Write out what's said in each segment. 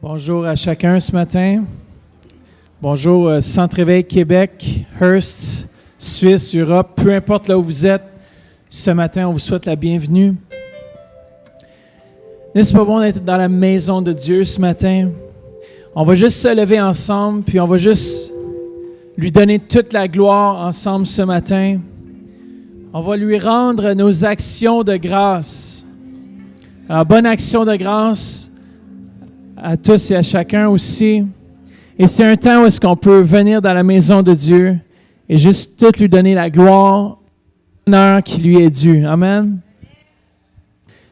Bonjour à chacun ce matin. Bonjour Centre Éveil Québec, Hearst, Suisse, Europe, peu importe là où vous êtes. Ce matin, on vous souhaite la bienvenue. N'est-ce pas bon d'être dans la maison de Dieu ce matin? On va juste se lever ensemble, puis on va juste lui donner toute la gloire ensemble ce matin. On va lui rendre nos actions de grâce. Alors, bonne action de grâce à tous et à chacun aussi. Et c'est un temps où est-ce qu'on peut venir dans la maison de Dieu et juste tout lui donner la gloire, l'honneur qui lui est dû. Amen.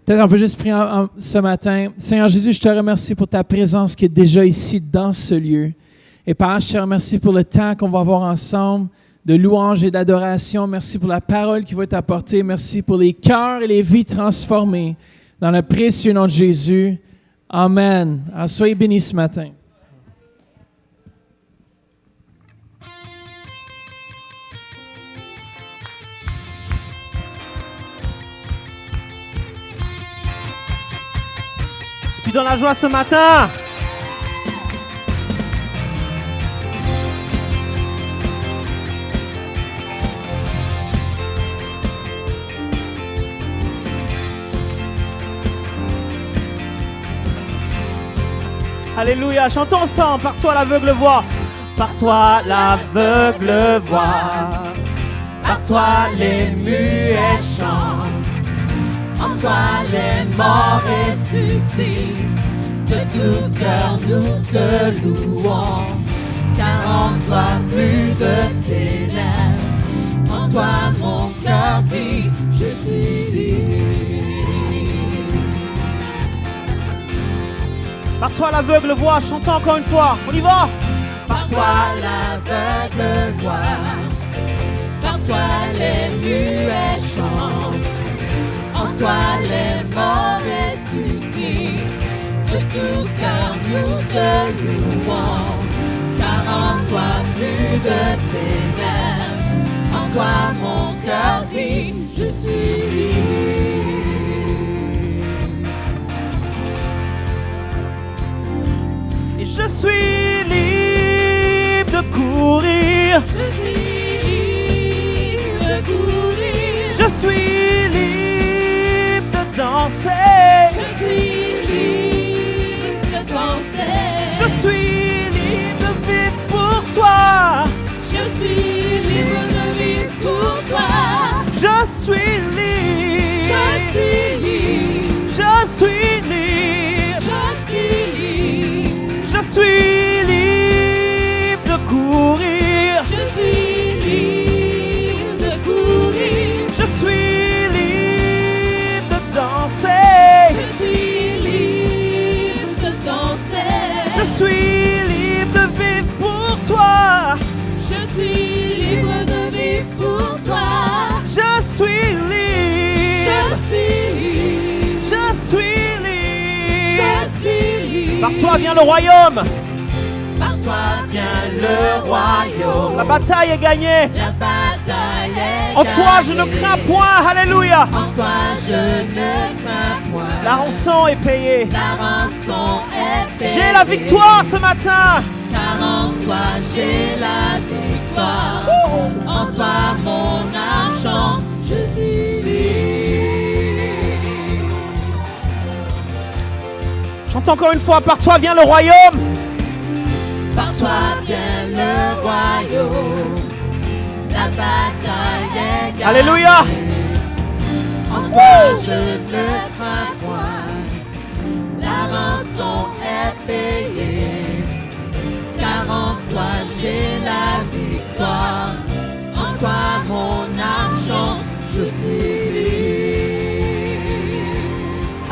Peut-être on peut juste prier ce matin. Seigneur Jésus, je te remercie pour ta présence qui est déjà ici dans ce lieu. Et Père, je te remercie pour le temps qu'on va avoir ensemble de louange et d'adoration. Merci pour la parole qui va être apportée. Merci pour les cœurs et les vies transformées dans le précieux nom de Jésus. Amen. Alors, soyez bénis ce matin. Tu es dans la joie ce matin? Alléluia, chantons ensemble. Par toi l'aveugle voit. Par toi l'aveugle voit. Par toi les muets chantent. En toi les morts ressuscitent. De tout cœur nous te louons. Car en toi plus de ténèbres. En toi mon cœur crie, je suis libre. Par toi l'aveugle voit, chantons encore une fois, on y va. Par toi l'aveugle voit, par toi les muets chantent, en toi les morts ressuscitent, de tout cœur nous te louons, car en toi plus de ténèbres, en toi mon cœur crie, je suis libre. Je suis libre de courir. Je suis libre de courir. Je suis libre de danser. Je suis libre de danser. Je suis libre de vivre pour toi. Je suis libre de vivre pour toi. Je suis libre. Je suis libre. Je suis libre. Je suis libre. Je suis libre de courir. Je suis libre de courir. Je suis libre de danser. Je suis libre de danser. Je suis libre de vivre pour toi. Je suis libre de vivre pour toi. Je suis libre. Je suis libre. Je suis libre. Je suis libre. Par toi vient le royaume. Par toi vient le royaume. La bataille est gagnée. La bataille est gagnée. En toi je ne crains point. Alléluia. En toi je ne crains point. La rançon est payée. La rançon est payée. J'ai la victoire ce matin. Car en toi j'ai la victoire. En toi mon argent, je suis libre. Chante encore une fois. Par toi vient le royaume. Par toi vient le royaume. La bataille est gagnée. Alléluia. En toi je ne crains point. La rançon est payée. Car en toi j'ai la victoire. En toi mon argent, je suis libre.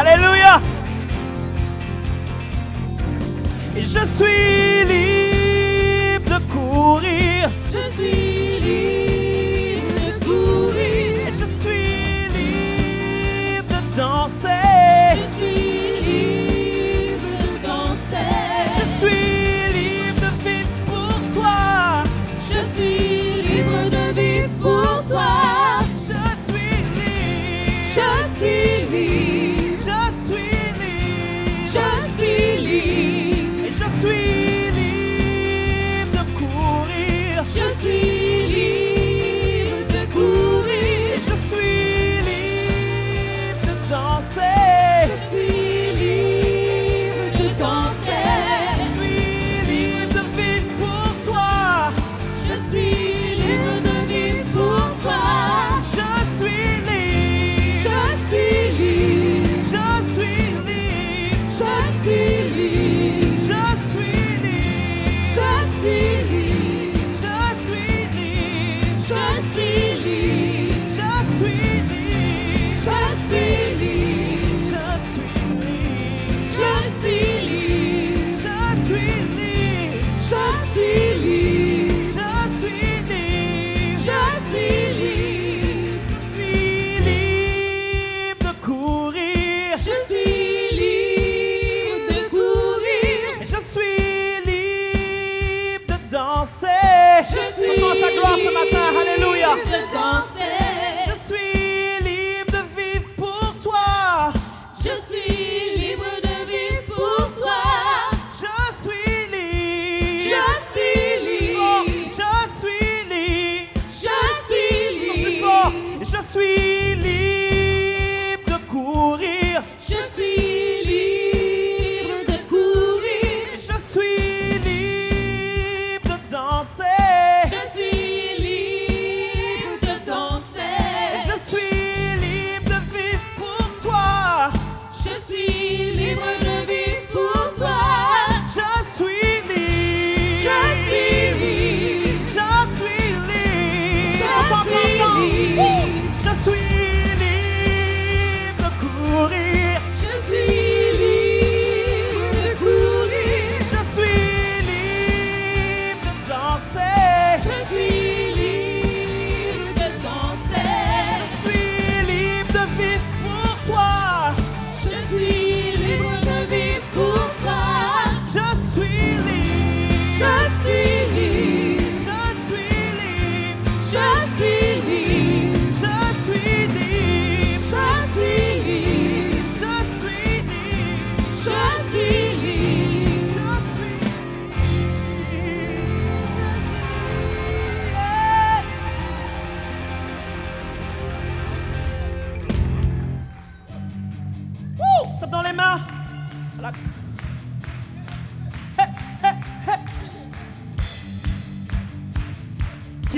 Alléluia. Et je suis libre de courir. Je suis libre de courir. Et je suis libre de danser. Je suis libre de danser. Je suis libre de vivre pour toi. Je suis libre de vivre pour toi. Je suis libre. Je suis libre. Je suis libre. Je suis libre.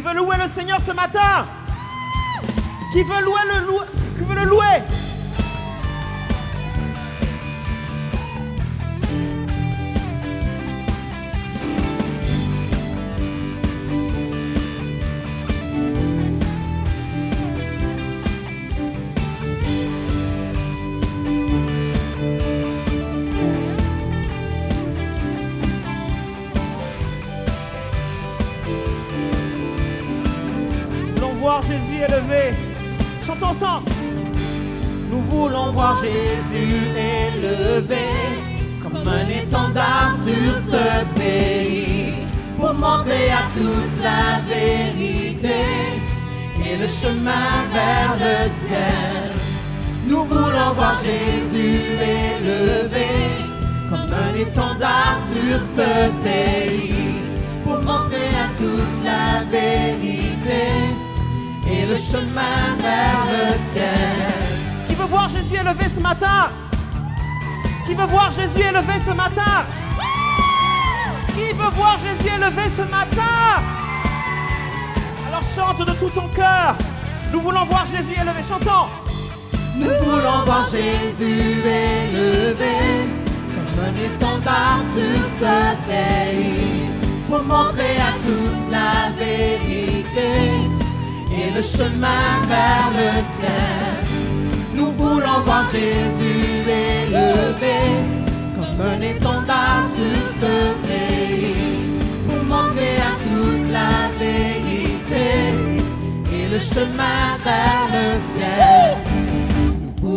veut louer le Seigneur ce matin? Qui veut le louer? Voir Jésus élevé. Chantons ensemble. Nous voulons voir Jésus élevé comme un étendard sur ce pays pour montrer à tous la vérité et le chemin vers le ciel. Nous voulons voir Jésus élevé comme un étendard sur ce pays pour montrer à tous la vérité et le chemin vers le ciel. Qui veut voir Jésus élevé ce matin? Qui veut voir Jésus élevé ce matin? Qui veut voir Jésus élevé ce matin? Alors chante de tout ton cœur. Nous voulons voir Jésus élevé. Chantons. Nous voulons voir Jésus élevé comme un étendard sur ce pays pour montrer à tous la vérité et le chemin vers le ciel. Nous voulons voir Jésus élevé comme un étendard sur ce pays pour montrer à tous la vérité et le chemin vers le ciel. Nous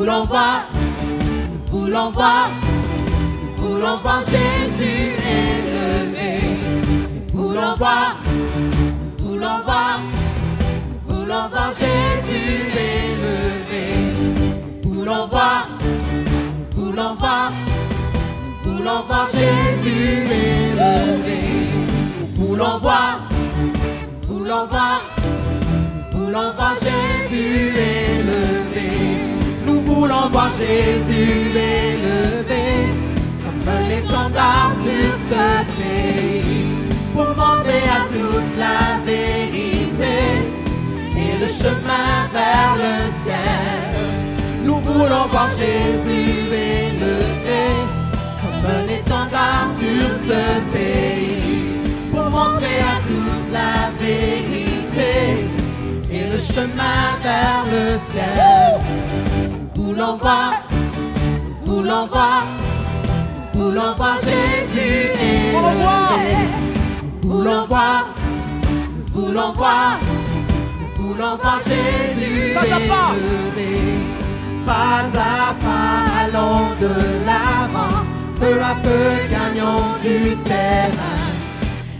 voulons voir Jésus élevé. Nous voulons voir Jésus élevé. Nous voulons voir Jésus élevé. Nous voulons voir Jésus élevé. Nous voulons voir Jésus élevé comme un étendard sur ce pays pour montrer à tous la vérité et le chemin vers le ciel. Nous voulons voir Jésus élevé comme un étendard sur ce pays pour montrer à tous la vérité et le chemin vers le ciel. Nous voulons voir Jésus élevé. Nous voulons voir Jésus élevé. Pas à pas, allons de l'avant, peu à peu gagnons du terrain.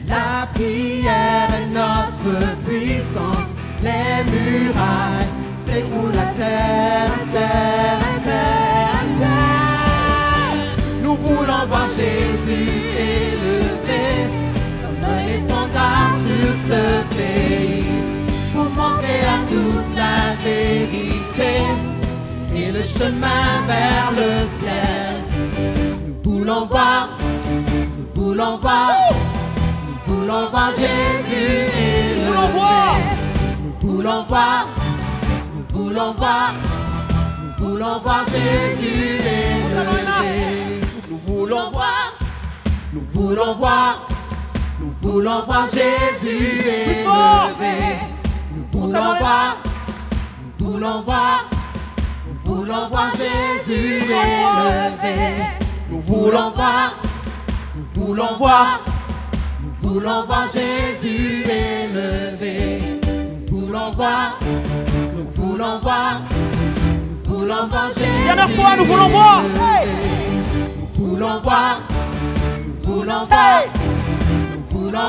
La prière est notre puissance, les murailles s'écroulent à terre, à terre, à terre, à terre. Nous voulons voir Jésus élevé comme un étendard sur ce pays pour montrer à tous la vérité et le chemin vers le ciel. Nous voulons voir Jésus élevé. Nous voulons voir Jésus élevé. Nous voulons voir Jésus élevé. Nous voulons voir Jésus élevé. Nous voulons voir Jésus élevé. Nous voulons voir Jésus. Dernière fois, nous voulons voir. Nous voulons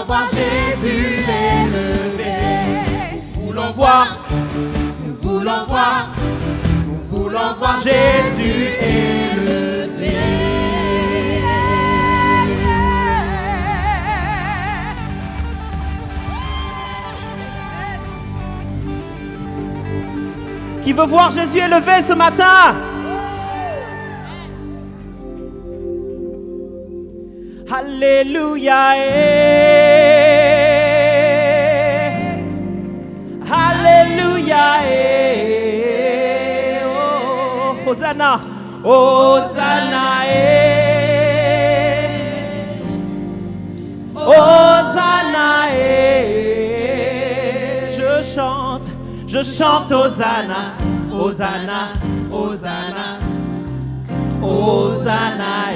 voir Jésus élevé. Nous voulons voir Jésus élevé. Qui veut voir Jésus élevé ce matin? Alléluia. Hosanna, Hosanna, Hosanna, je chante Hosanna, Hosanna, Hosanna, Hosanna,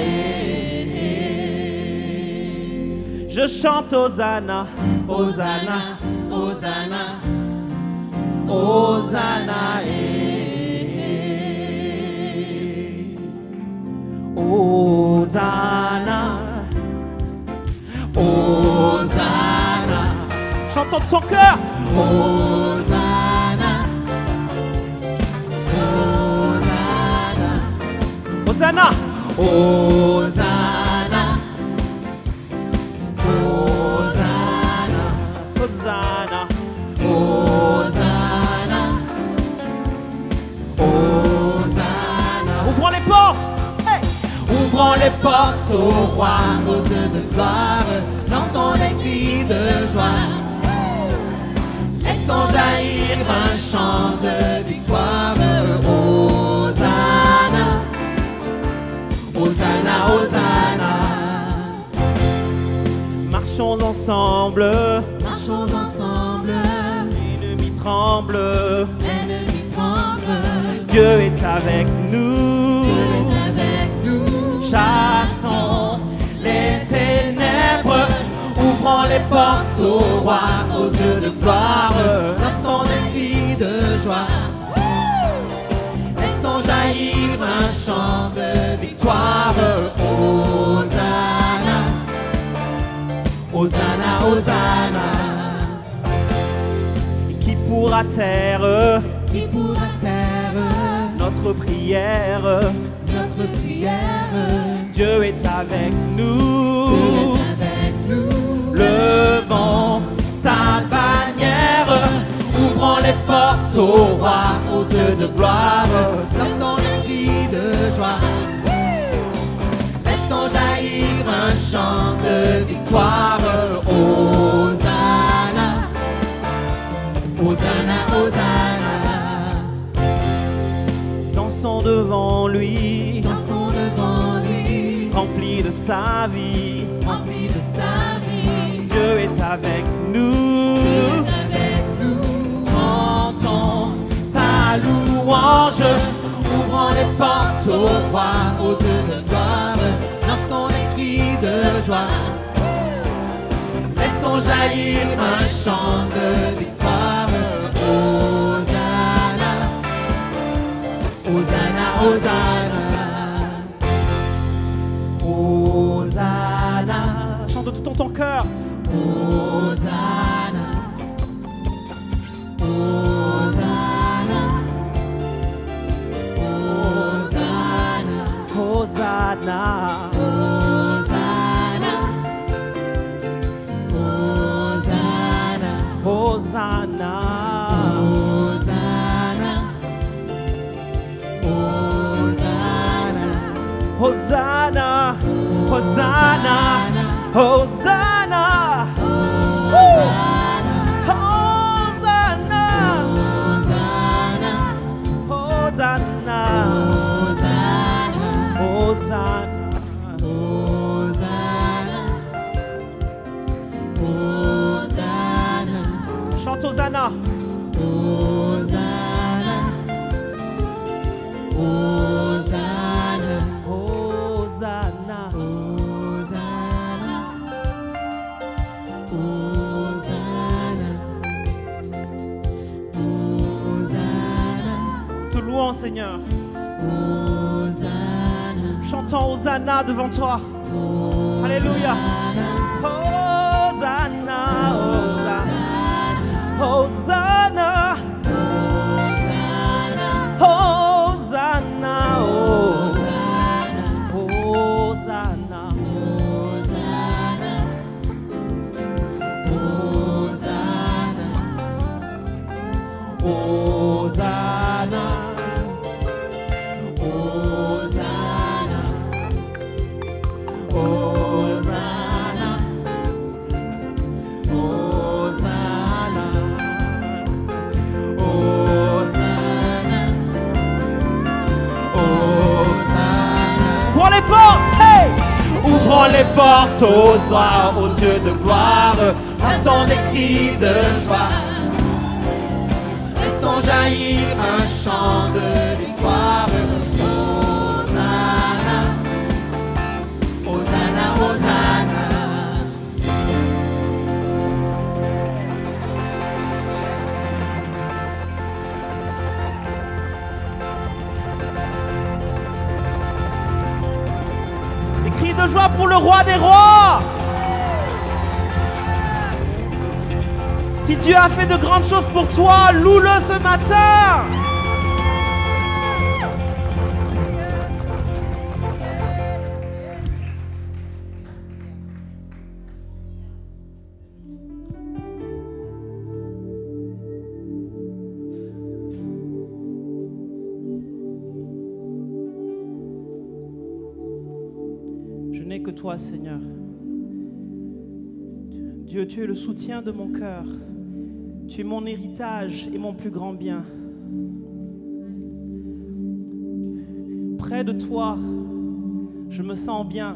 je chante Hosanna, Hosanna, Hosanna, Hosanna, Hosanna, Hosanna. Chantons de son cœur. Hosanna, Hosanna, Hosanna, Hosanna, Hosanna, Hosanna, Hosanna, Hosanna. Ouvrons les portes. Hey. Ouvrons les portes au roi, hôte de gloire. Lançons des cris de joie. Laissons jaillir un chant de victoire. Hosanna, Hosanna, Hosanna. Marchons ensemble. Marchons ensemble. L'ennemi tremble. L'ennemi tremble. Dieu est avec nous. Dieu est avec nous. Chassons les ténèbres. Ouvrons les portes au roi, au Dieu de gloire. Lançons des cris de joie. Laissons jaillir un chant de victoire. Hosanna, Hosanna, Hosanna. Qui pourra taire notre prière, notre prière. Dieu est avec nous. Dieu est avec nous. Levons sa bannière, ouvrons les portes au roi, au Dieu de gloire. Lançons des cris de joie. Laissons jaillir un chant de victoire. Hosanna, Hosanna, Hosanna. Dansons devant lui, dansons devant lui, rempli de sa vie, rempli de sa vie. Dieu est avec nous, Dieu est avec nous. Chantons sa louange, ouvrons les portes au roi, au Dieu de gloire. Lançons des cris de joie. Laissons jaillir un chant de victoire. Hosanna, Hosanna, Hosanna, Hosanna. Chante de tout ton cœur. Hosanna, Hosanna, Hosanna, Hosanna, Hosanna, Hosanna, Hosanna, Hosanna, Hosanna, Hosanna, Hosanna, Hosanna, Hosanna. Chante Hosanna. Hosanna, Hosanna, Hosanna, Hosanna, Hosanna, Hosanna. Te louons, Seigneur. Hosanna. Chantons Hosanna devant toi. Alléluia. Hosanna, Hosanna, Hosanna, Hosanna, Hosanna, Hosanna, Hosanna, Hosanna, Hosanna, toi, ô Dieu de gloire, à son écrit de joie. Laissons jaillir un chant de victoire. Hosanna, Hosanna, Hosanna. Des cris de joie pour le roi des rois. Si Dieu a fait de grandes choses pour toi, loue-le ce matin. Je n'ai que toi, Seigneur. Dieu, tu es le soutien de mon cœur. Tu es mon héritage et mon plus grand bien. Près de toi, je me sens bien.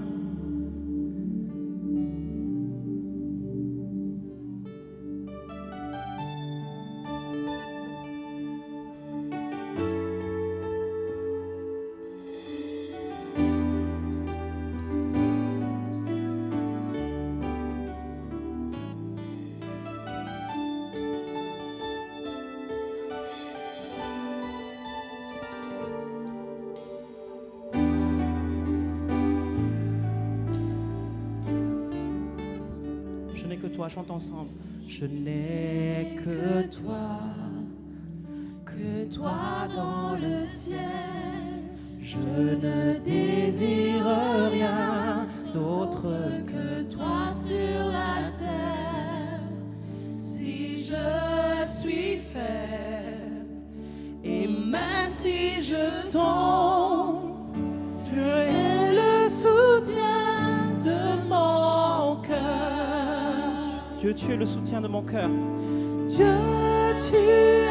Toi, chante ensemble. Je n'ai que toi dans le ciel. Je ne désire rien d'autre que toi sur la terre. Si je suis faible et même si je tombe, tu es le soutien de mon cœur. Dieu, tu es le soutien de mon cœur. Dieu, tu es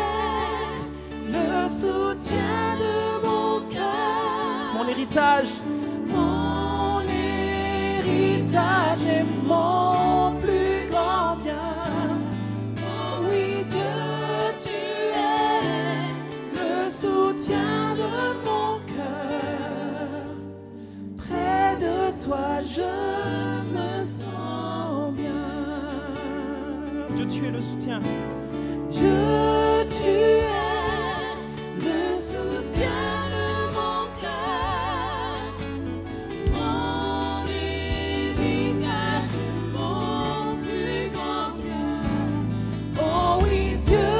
le soutien de mon cœur. Mon héritage. Mon héritage est mon plus grand bien. Oh oui, Dieu, tu es le soutien de mon cœur. Près de toi, je me sens bien. Dieu, tu es le soutien. Dieu, tu es le soutien de mon cœur. Mon héritage, mon plus grand bien. Oh oui, Dieu,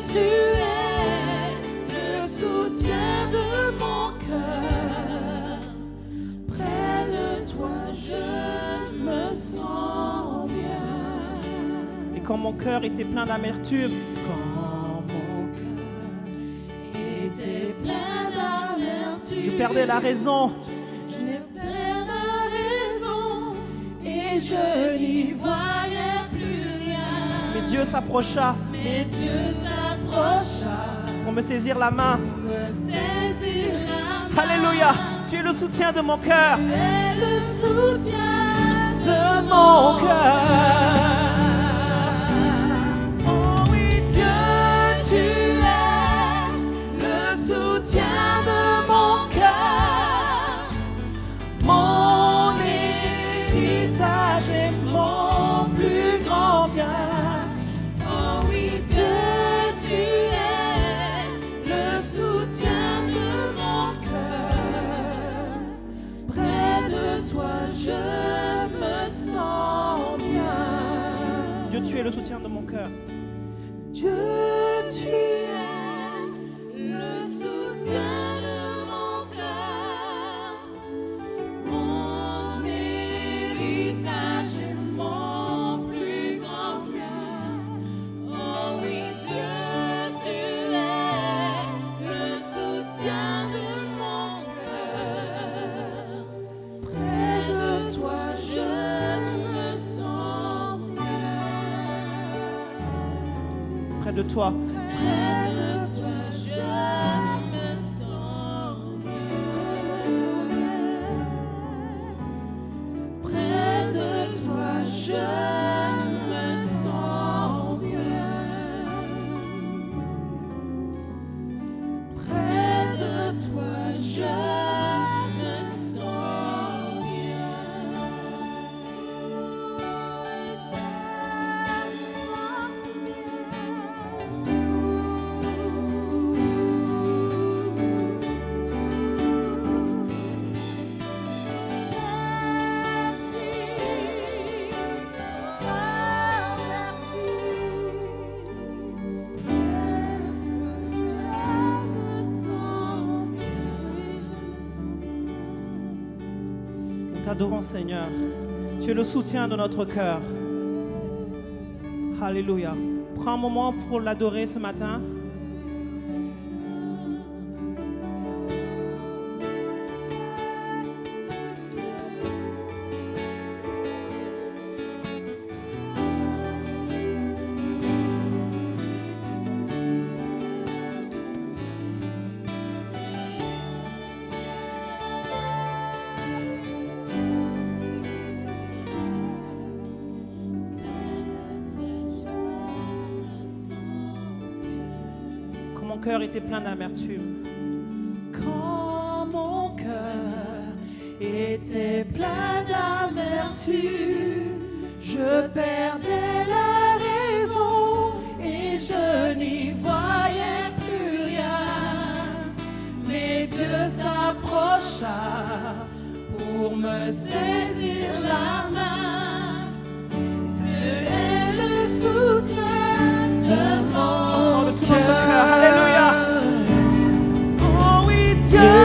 tu es le soutien de mon cœur. Près de toi, je me sens bien. Et quand mon cœur était plein d'amertume, je perdais la raison. Et je n'y voyais plus rien. Mais Dieu s'approcha. Pour me saisir la main. Alléluia. Tu es le soutien de mon cœur. Tu es le soutien de mon cœur. Tu es le soutien de mon cœur. Dieu, tu es le soutien de mon cœur. Mon héritage est mon plus grand bien. Oh oui, Dieu, tu es le soutien de mon cœur. Près de toi, je me sens près de toi. Près de toi, je me sens bien. Près de t'adorons, Seigneur. Tu es le soutien de notre cœur. Alléluia. Prends un moment pour l'adorer ce matin. Mon cœur était plein d'amertume. Quand mon cœur était plein d'amertume, je perdais la raison et je n'y voyais plus rien. Mais Dieu s'approcha pour me saisir la main. Dieu est le soutien de mon cœur. Alléluia. Oh oui, Dieu,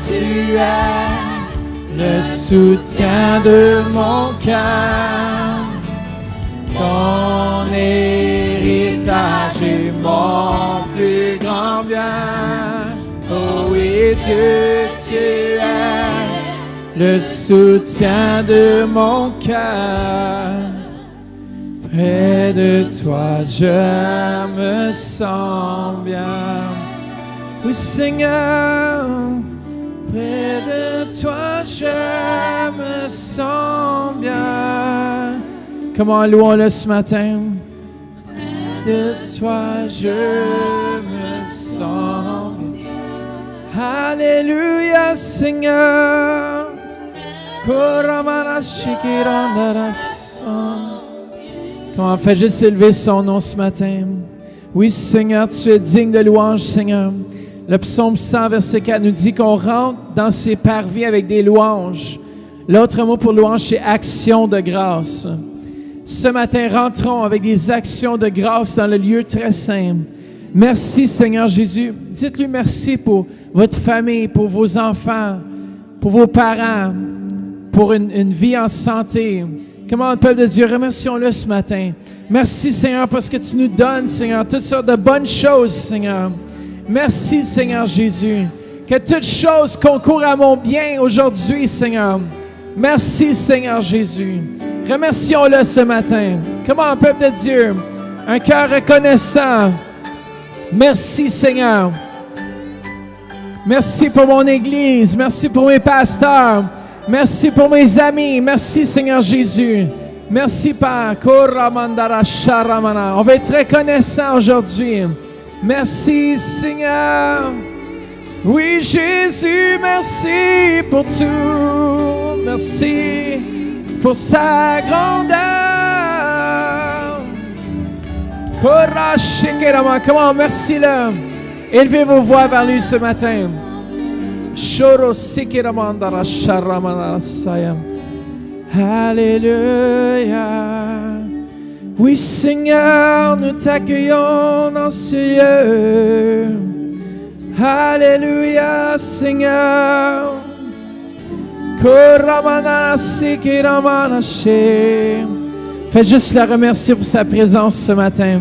tu es le soutien de mon cœur. Ton héritage est mon plus grand bien. Oh oui, Dieu, tu es le soutien de mon cœur. Près de toi, je me sens bien. Oui, Seigneur, près de toi, je me sens bien. Comment louons-le ce matin? Près de toi, je me sens bien. Alléluia, Seigneur. Koramana shikirandarasa. Comment fait juste élever son nom ce matin. Oui, Seigneur, tu es digne de louange, Seigneur. Le psaume 100, verset 4 nous dit qu'on rentre dans ses parvis avec des louanges. L'autre mot pour louange, c'est action de grâce. Ce matin, rentrons avec des actions de grâce dans le lieu très saint. Merci, Seigneur Jésus. Dites-lui merci pour votre famille, pour vos enfants, pour vos parents, pour une vie en santé. Comment, peuple de Dieu, remercions-le ce matin. Merci, Seigneur, parce que tu nous donnes, Seigneur, toutes sortes de bonnes choses, Seigneur. Merci, Seigneur Jésus. Que toutes choses concourent à mon bien aujourd'hui, Seigneur. Merci, Seigneur Jésus. Remercions-le ce matin. Comment, peuple de Dieu, un cœur reconnaissant. Merci, Seigneur. Merci pour mon Église. Merci pour mes pasteurs. Merci pour mes amis. Merci, Seigneur Jésus. Merci, Père. On va être reconnaissant aujourd'hui. Merci, Seigneur. Oui, Jésus, merci pour tout. Merci pour sa grandeur. Comment, merci-le. Élevez vos voix vers lui ce matin. Alléluia. Oui, Seigneur, nous t'accueillons dans ce lieu. Alléluia, Seigneur. Faites juste la remercier pour sa présence ce matin.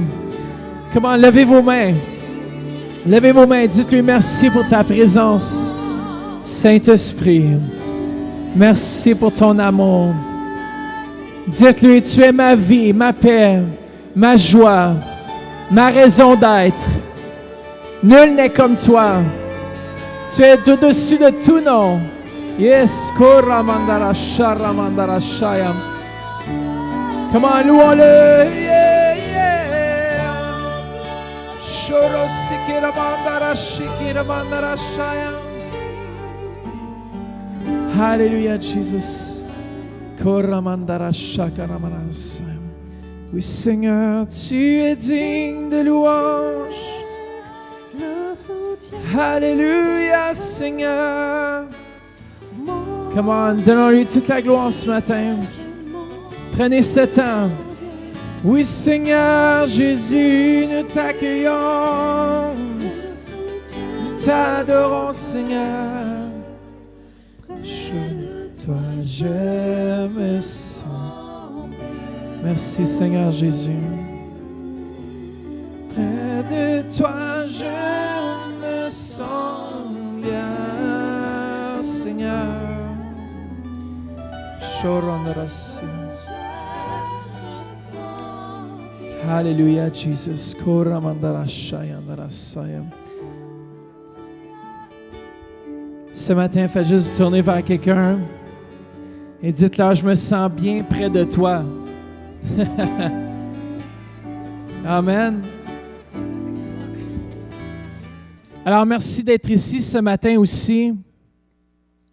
Comment, levez vos mains. Levez vos mains, dites-lui merci pour ta présence. Saint-Esprit, merci pour ton amour. Dites-lui, tu es ma vie, ma paix, ma joie, ma raison d'être. Nul n'est comme toi. Tu es au-dessus de tout nom. Yes, Koramandara Sharamandara Shayam. Comment, louons-le. Yeah, yeah. Shoro Sikiramandara Shikiramandara Shayam. Alléluia, Jesus. Oui, Seigneur, tu es digne de louange. Alléluia, Seigneur. Come on, donnons-lui toute la gloire ce matin. Prenez ce temps. Oui, Seigneur, Jésus, nous t'accueillons. Nous t'adorons, Seigneur. Toi, Je me sens. Merci Seigneur Jésus. Près de toi, je me sens bien, Seigneur. Shorondarasi. Alléluia, Jesus. Koramandarashayandarasaya. Ce matin, faites juste tourner vers quelqu'un et dites-leur, je me sens bien près de toi. Amen. Alors, merci d'être ici ce matin aussi.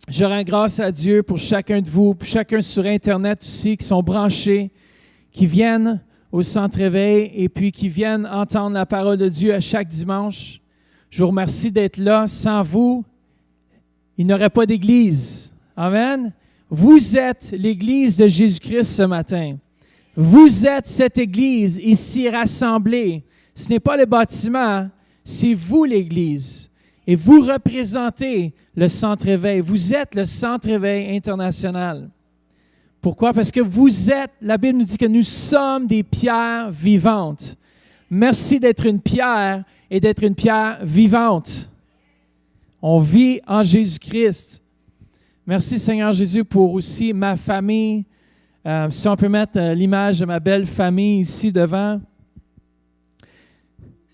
Je rends grâce à Dieu pour chacun de vous, pour chacun sur Internet aussi, qui sont branchés, qui viennent au Centre Éveil et puis qui viennent entendre la parole de Dieu à chaque dimanche. Je vous remercie d'être là. Sans vous, il n'y aurait pas d'église. Amen. Vous êtes l'Église de Jésus-Christ ce matin. Vous êtes cette Église ici rassemblée. Ce n'est pas le bâtiment, c'est vous l'Église. Et vous représentez le Centre Éveil. Vous êtes le Centre Éveil international. Pourquoi? Parce que vous êtes, la Bible nous dit que nous sommes des pierres vivantes. Merci d'être une pierre et d'être une pierre vivante. On vit en Jésus-Christ. Merci Seigneur Jésus pour aussi ma famille. Si on peut mettre l'image de ma belle famille ici devant.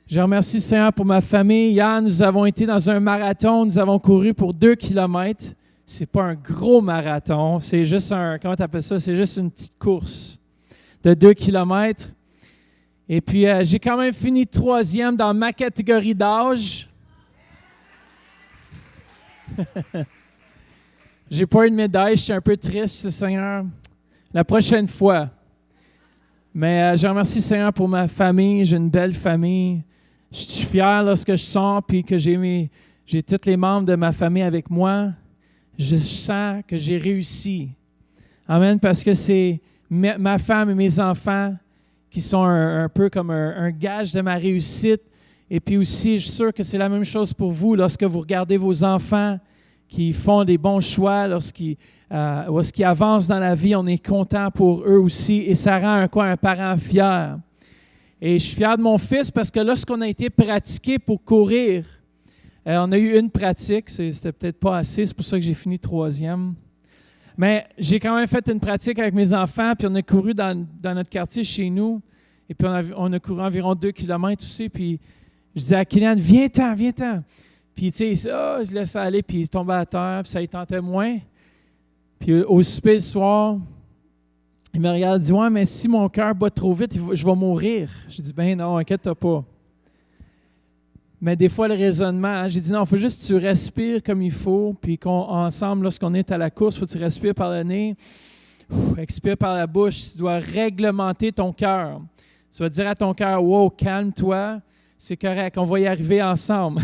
Je remercie Seigneur pour ma famille. Hier, nous avons été dans un marathon. Nous avons couru pour 2 kilomètres. C'est pas un gros marathon. C'est juste comment tu appelles ça? C'est juste une petite course de 2 kilomètres. Et puis, j'ai quand même fini 3e dans ma catégorie d'âge. J'ai pas eu de médaille, je suis un peu triste, Seigneur. La prochaine fois. Mais je remercie, Seigneur, pour ma famille. J'ai une belle famille. Je suis fier lorsque je sors puis que j'ai tous les membres de ma famille avec moi. Je sens que j'ai réussi. Amen, parce que c'est ma femme et mes enfants qui sont un peu comme un gage de ma réussite. Et puis aussi, je suis sûr que c'est la même chose pour vous lorsque vous regardez vos enfants qui font des bons choix, lorsqu'ils avancent dans la vie, on est content pour eux aussi et ça rend un parent fier. Et je suis fier de mon fils parce que lorsqu'on a été pratiqué pour courir, on a eu une pratique, c'était peut-être pas assez, c'est pour ça que j'ai fini 3e. Mais j'ai quand même fait une pratique avec mes enfants, puis on a couru dans notre quartier chez nous, et puis on a couru environ 2 kilomètres aussi, puis je disais à Kylian, viens-t'en. Puis, tu sais, il se laissait aller, puis il tombait à terre, puis ça y tentait moins. Puis, au souper le soir, il me regarde et dit, « Ouais, mais si mon cœur bat trop vite, je vais mourir. » Je dis, « Ben non, inquiète-toi pas. » Mais des fois, le raisonnement, j'ai dit, « Non, il faut juste que tu respires comme il faut, puis qu'ensemble, lorsqu'on est à la course, il faut que tu respires par le nez, expire par la bouche. Tu dois réglementer ton cœur. Tu vas dire à ton cœur, « Wow, calme-toi. C'est correct, on va y arriver ensemble. »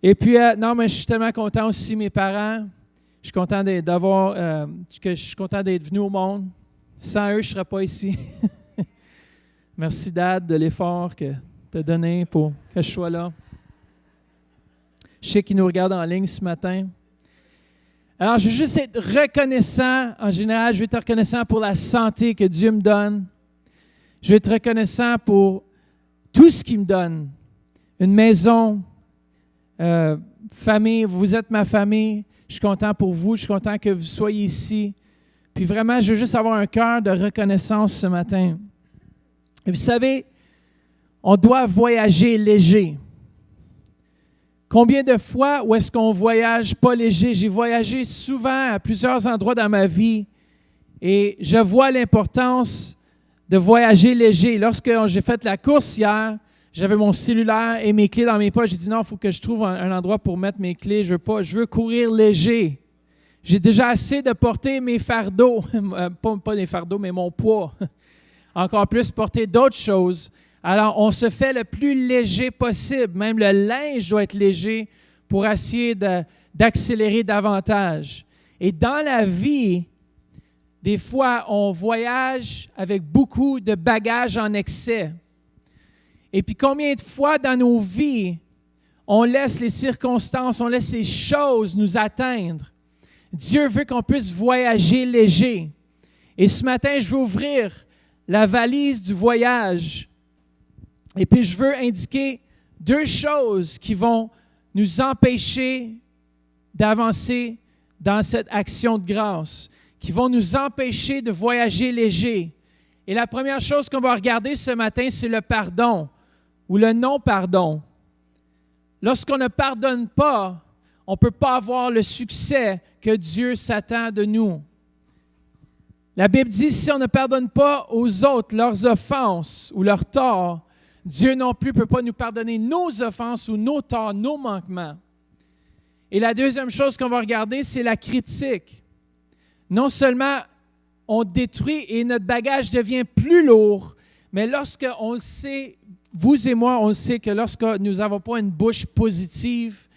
Et puis, non, mais je suis tellement content aussi, mes parents. Je suis content je suis content d'être venu au monde. Sans eux, je ne serais pas ici. Merci, Dad, de l'effort que tu as donné pour que je sois là. Je sais qu'ils nous regardent en ligne ce matin. Alors, je veux juste être reconnaissant. En général, je veux être reconnaissant pour la santé que Dieu me donne. Je veux être reconnaissant pour tout ce qu'il me donne. Une maison, famille, vous êtes ma famille. Je suis content pour vous, je suis content que vous soyez ici. Puis vraiment, je veux juste avoir un cœur de reconnaissance ce matin. Et vous savez, on doit voyager léger. Combien de fois où est-ce qu'on voyage pas léger? J'ai voyagé souvent à plusieurs endroits dans ma vie et je vois l'importance de voyager léger. Lorsque j'ai fait la course hier, j'avais mon cellulaire et mes clés dans mes poches. J'ai dit non, il faut que je trouve un endroit pour mettre mes clés. Je veux courir léger. J'ai déjà assez de porter mes fardeaux. Pas les fardeaux, mais mon poids. Encore plus porter d'autres choses. Alors, on se fait le plus léger possible. Même le linge doit être léger pour essayer d'accélérer davantage. Et dans la vie, des fois, on voyage avec beaucoup de bagages en excès. Et puis combien de fois dans nos vies, on laisse les circonstances, on laisse les choses nous atteindre. Dieu veut qu'on puisse voyager léger. Et ce matin, je veux ouvrir la valise du voyage. Et puis, je veux indiquer 2 choses qui vont nous empêcher d'avancer dans cette action de grâce, qui vont nous empêcher de voyager léger. Et la première chose qu'on va regarder ce matin, c'est le pardon ou le non-pardon. Lorsqu'on ne pardonne pas, on ne peut pas avoir le succès que Dieu s'attend de nous. La Bible dit, si on ne pardonne pas aux autres leurs offenses ou leurs torts, Dieu non plus ne peut pas nous pardonner nos offenses ou nos torts, nos manquements. Et la deuxième chose qu'on va regarder, c'est la critique. Non seulement on détruit et notre bagage devient plus lourd, mais lorsqu'on le sait, vous et moi, on le sait que lorsque nous n'avons pas une bouche positive,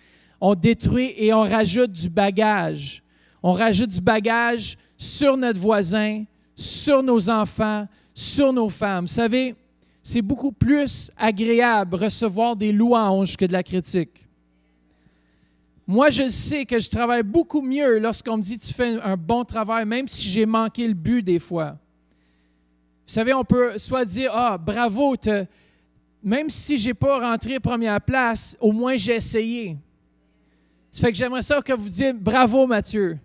on détruit et on rajoute du bagage. On rajoute du bagage sur notre voisin, sur nos enfants, sur nos femmes. Vous savez, c'est beaucoup plus agréable recevoir des louanges que de la critique. Moi, je sais que je travaille beaucoup mieux lorsqu'on me dit « tu fais un bon travail », même si j'ai manqué le but des fois. Vous savez, on peut soit dire « ah, bravo, même si je n'ai pas rentré première place, au moins j'ai essayé ». Ça fait que j'aimerais ça que vous dites « bravo, Mathieu ».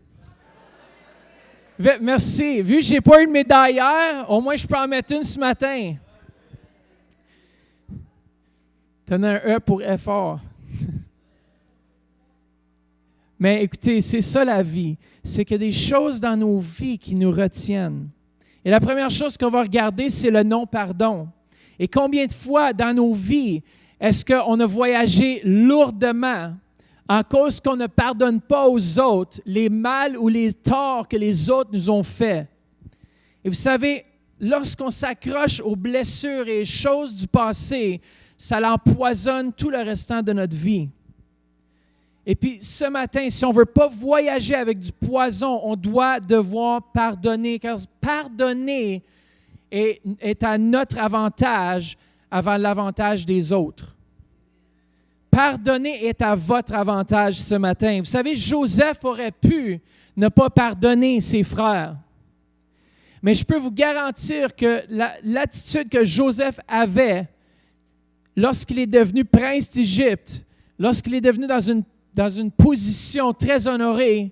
Merci. Vu que je n'ai pas eu de médaille hier, au moins je peux en mettre une ce matin. Tenez un E pour effort. Mais écoutez, c'est ça la vie. C'est qu'il y a des choses dans nos vies qui nous retiennent. Et la première chose qu'on va regarder, c'est le non-pardon. Et combien de fois dans nos vies est-ce qu'on a voyagé lourdement en cause qu'on ne pardonne pas aux autres les mal ou les torts que les autres nous ont faits? Et vous savez, lorsqu'on s'accroche aux blessures et aux choses du passé, ça l'empoisonne tout le restant de notre vie. Et puis, ce matin, si on ne veut pas voyager avec du poison, on doit devoir pardonner, car pardonner est à notre avantage avant l'avantage des autres. Pardonner est à votre avantage ce matin. Vous savez, Joseph aurait pu ne pas pardonner ses frères. Mais je peux vous garantir que l'attitude que Joseph avait lorsqu'il est devenu prince d'Égypte, lorsqu'il est devenu dans une position très honorée,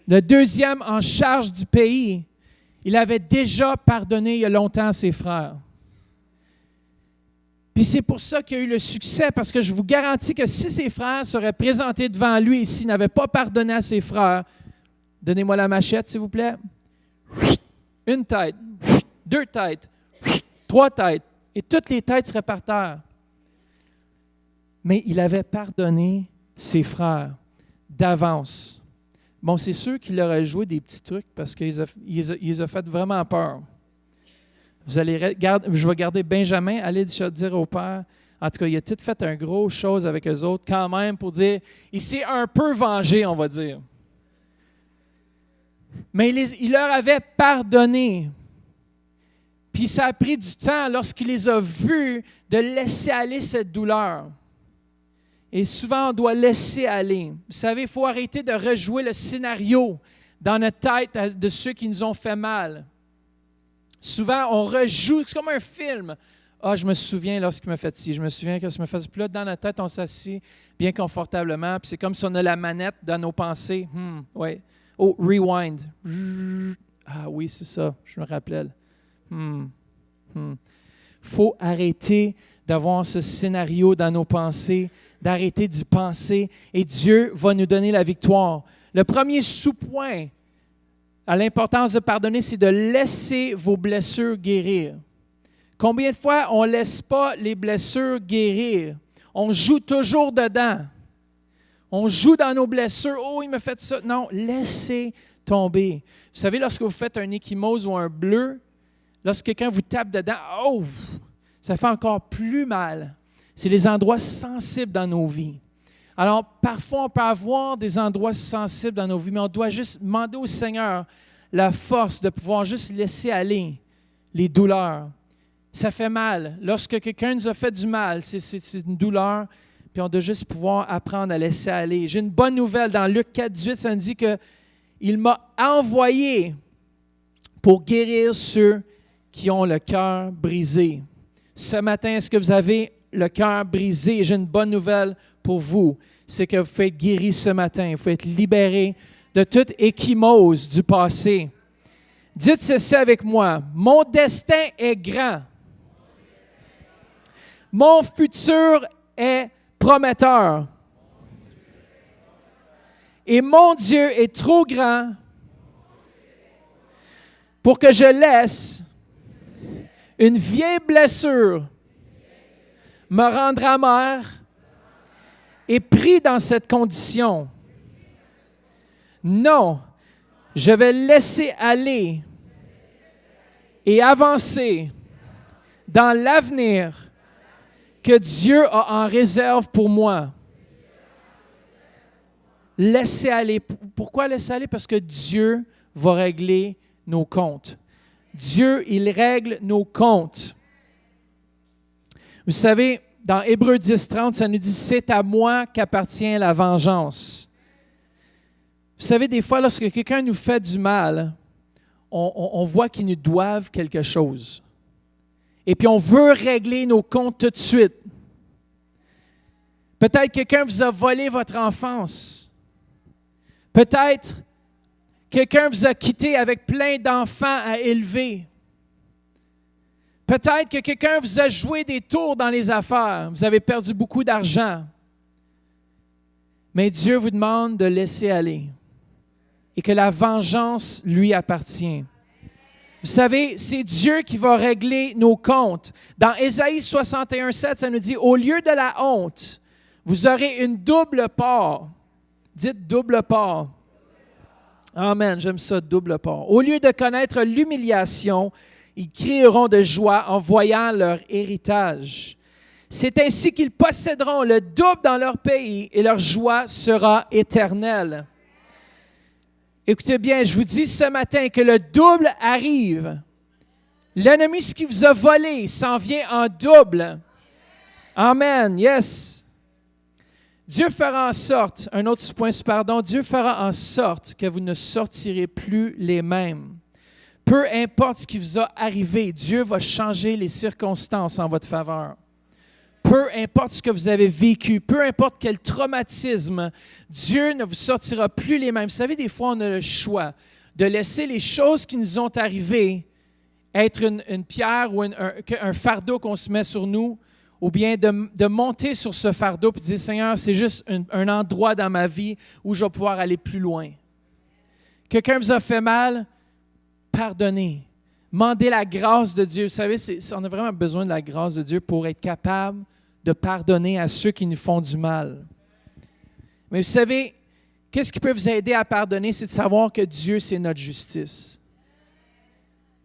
le 2e en charge du pays, il avait déjà pardonné il y a longtemps à ses frères. Puis c'est pour ça qu'il a eu le succès, parce que je vous garantis que si ses frères seraient présentés devant lui et s'il n'avait pas pardonné à ses frères, donnez-moi la machette, s'il vous plaît. 1 tête, 2 têtes, 3 têtes, et toutes les têtes seraient par terre. Mais il avait pardonné ses frères d'avance. Bon, c'est sûr qu'il leur a joué des petits trucs parce qu'ils ont fait vraiment peur. Je vais garder Benjamin, aller dire au père. En tout cas, il a tout fait un gros chose avec eux autres quand même pour dire, il s'est un peu vengé, on va dire. Mais il leur avait pardonné. Puis ça a pris du temps lorsqu'il les a vus de laisser aller cette douleur. Et souvent, on doit laisser aller. Vous savez, il faut arrêter de rejouer le scénario dans notre tête de ceux qui nous ont fait mal. Souvent, on rejoue, c'est comme un film. Ah, je me souviens lorsqu'il m'a fait ci, je me souviens quand il m'a fait ci. Puis là, dans notre tête, on s'assied bien confortablement. Puis c'est comme si on a la manette dans nos pensées. Ouais. Oh, rewind. Ah oui, c'est ça, je me rappelle. Faut arrêter d'avoir ce scénario dans nos pensées, d'arrêter d'y penser, et Dieu va nous donner la victoire. Le premier sous-point à l'importance de pardonner, c'est de laisser vos blessures guérir. Combien de fois on ne laisse pas les blessures guérir? On joue toujours dedans. On joue dans nos blessures. Oh, il m'a fait ça. Non, laissez tomber. Vous savez, lorsque vous faites un ecchymose ou un bleu, lorsque quelqu'un vous tape dedans, oh, ça fait encore plus mal. C'est les endroits sensibles dans nos vies. Alors, parfois, on peut avoir des endroits sensibles dans nos vies, mais on doit juste demander au Seigneur la force de pouvoir juste laisser aller les douleurs. Ça fait mal. Lorsque quelqu'un nous a fait du mal, c'est une douleur, puis on doit juste pouvoir apprendre à laisser aller. J'ai une bonne nouvelle. Dans Luc 4, 18, ça nous dit que il m'a envoyé pour guérir ceux qui ont le cœur brisé. Ce matin, est-ce que vous avez le cœur brisé? J'ai une bonne nouvelle pour vous. C'est que vous faites guérir ce matin. Vous faites libérer de toute échymose du passé. Dites ceci avec moi. Mon destin est grand. Mon futur est prometteur. Et mon Dieu est trop grand pour que je laisse une vieille blessure me rendre amer et pris dans cette condition. Non, je vais laisser aller et avancer dans l'avenir que Dieu a en réserve pour moi. Laissez aller. Pourquoi laisser aller? Parce que Dieu va régler nos comptes. Dieu, il règle nos comptes. Vous savez, dans Hébreux 10:30, ça nous dit « C'est à moi qu'appartient la vengeance ». Vous savez, des fois, lorsque quelqu'un nous fait du mal, on voit qu'ils nous doivent quelque chose. Et puis, on veut régler nos comptes tout de suite. Peut-être quelqu'un vous a volé votre enfance. Peut-être quelqu'un vous a quitté avec plein d'enfants à élever. Peut-être que quelqu'un vous a joué des tours dans les affaires. Vous avez perdu beaucoup d'argent. Mais Dieu vous demande de laisser aller et que la vengeance lui appartient. Vous savez, c'est Dieu qui va régler nos comptes. Dans Ésaïe 61:7, ça nous dit « Au lieu de la honte, vous aurez une double part. » Dites « double part ». Amen, j'aime ça, double part. « Au lieu de connaître l'humiliation, ils crieront de joie en voyant leur héritage. C'est ainsi qu'ils posséderont le double dans leur pays et leur joie sera éternelle. » Écoutez bien, je vous dis ce matin que le double arrive. L'ennemi, ce qui vous a volé, s'en vient en double. Amen, yes. Dieu fera en sorte, un autre point sur pardon, Dieu fera en sorte que vous ne sortirez plus les mêmes. Peu importe ce qui vous a arrivé, Dieu va changer les circonstances en votre faveur. Peu importe ce que vous avez vécu, peu importe quel traumatisme, Dieu ne vous sortira plus les mêmes. Vous savez, des fois, on a le choix de laisser les choses qui nous ont arrivées être une pierre ou un fardeau qu'on se met sur nous, ou bien de monter sur ce fardeau et de dire, Seigneur, c'est juste un endroit dans ma vie où je vais pouvoir aller plus loin. Quelqu'un vous a fait mal, pardonnez. Demandez la grâce de Dieu. Vous savez, on a vraiment besoin de la grâce de Dieu pour être capable de pardonner à ceux qui nous font du mal. Mais vous savez, qu'est-ce qui peut vous aider à pardonner? C'est de savoir que Dieu, c'est notre justice.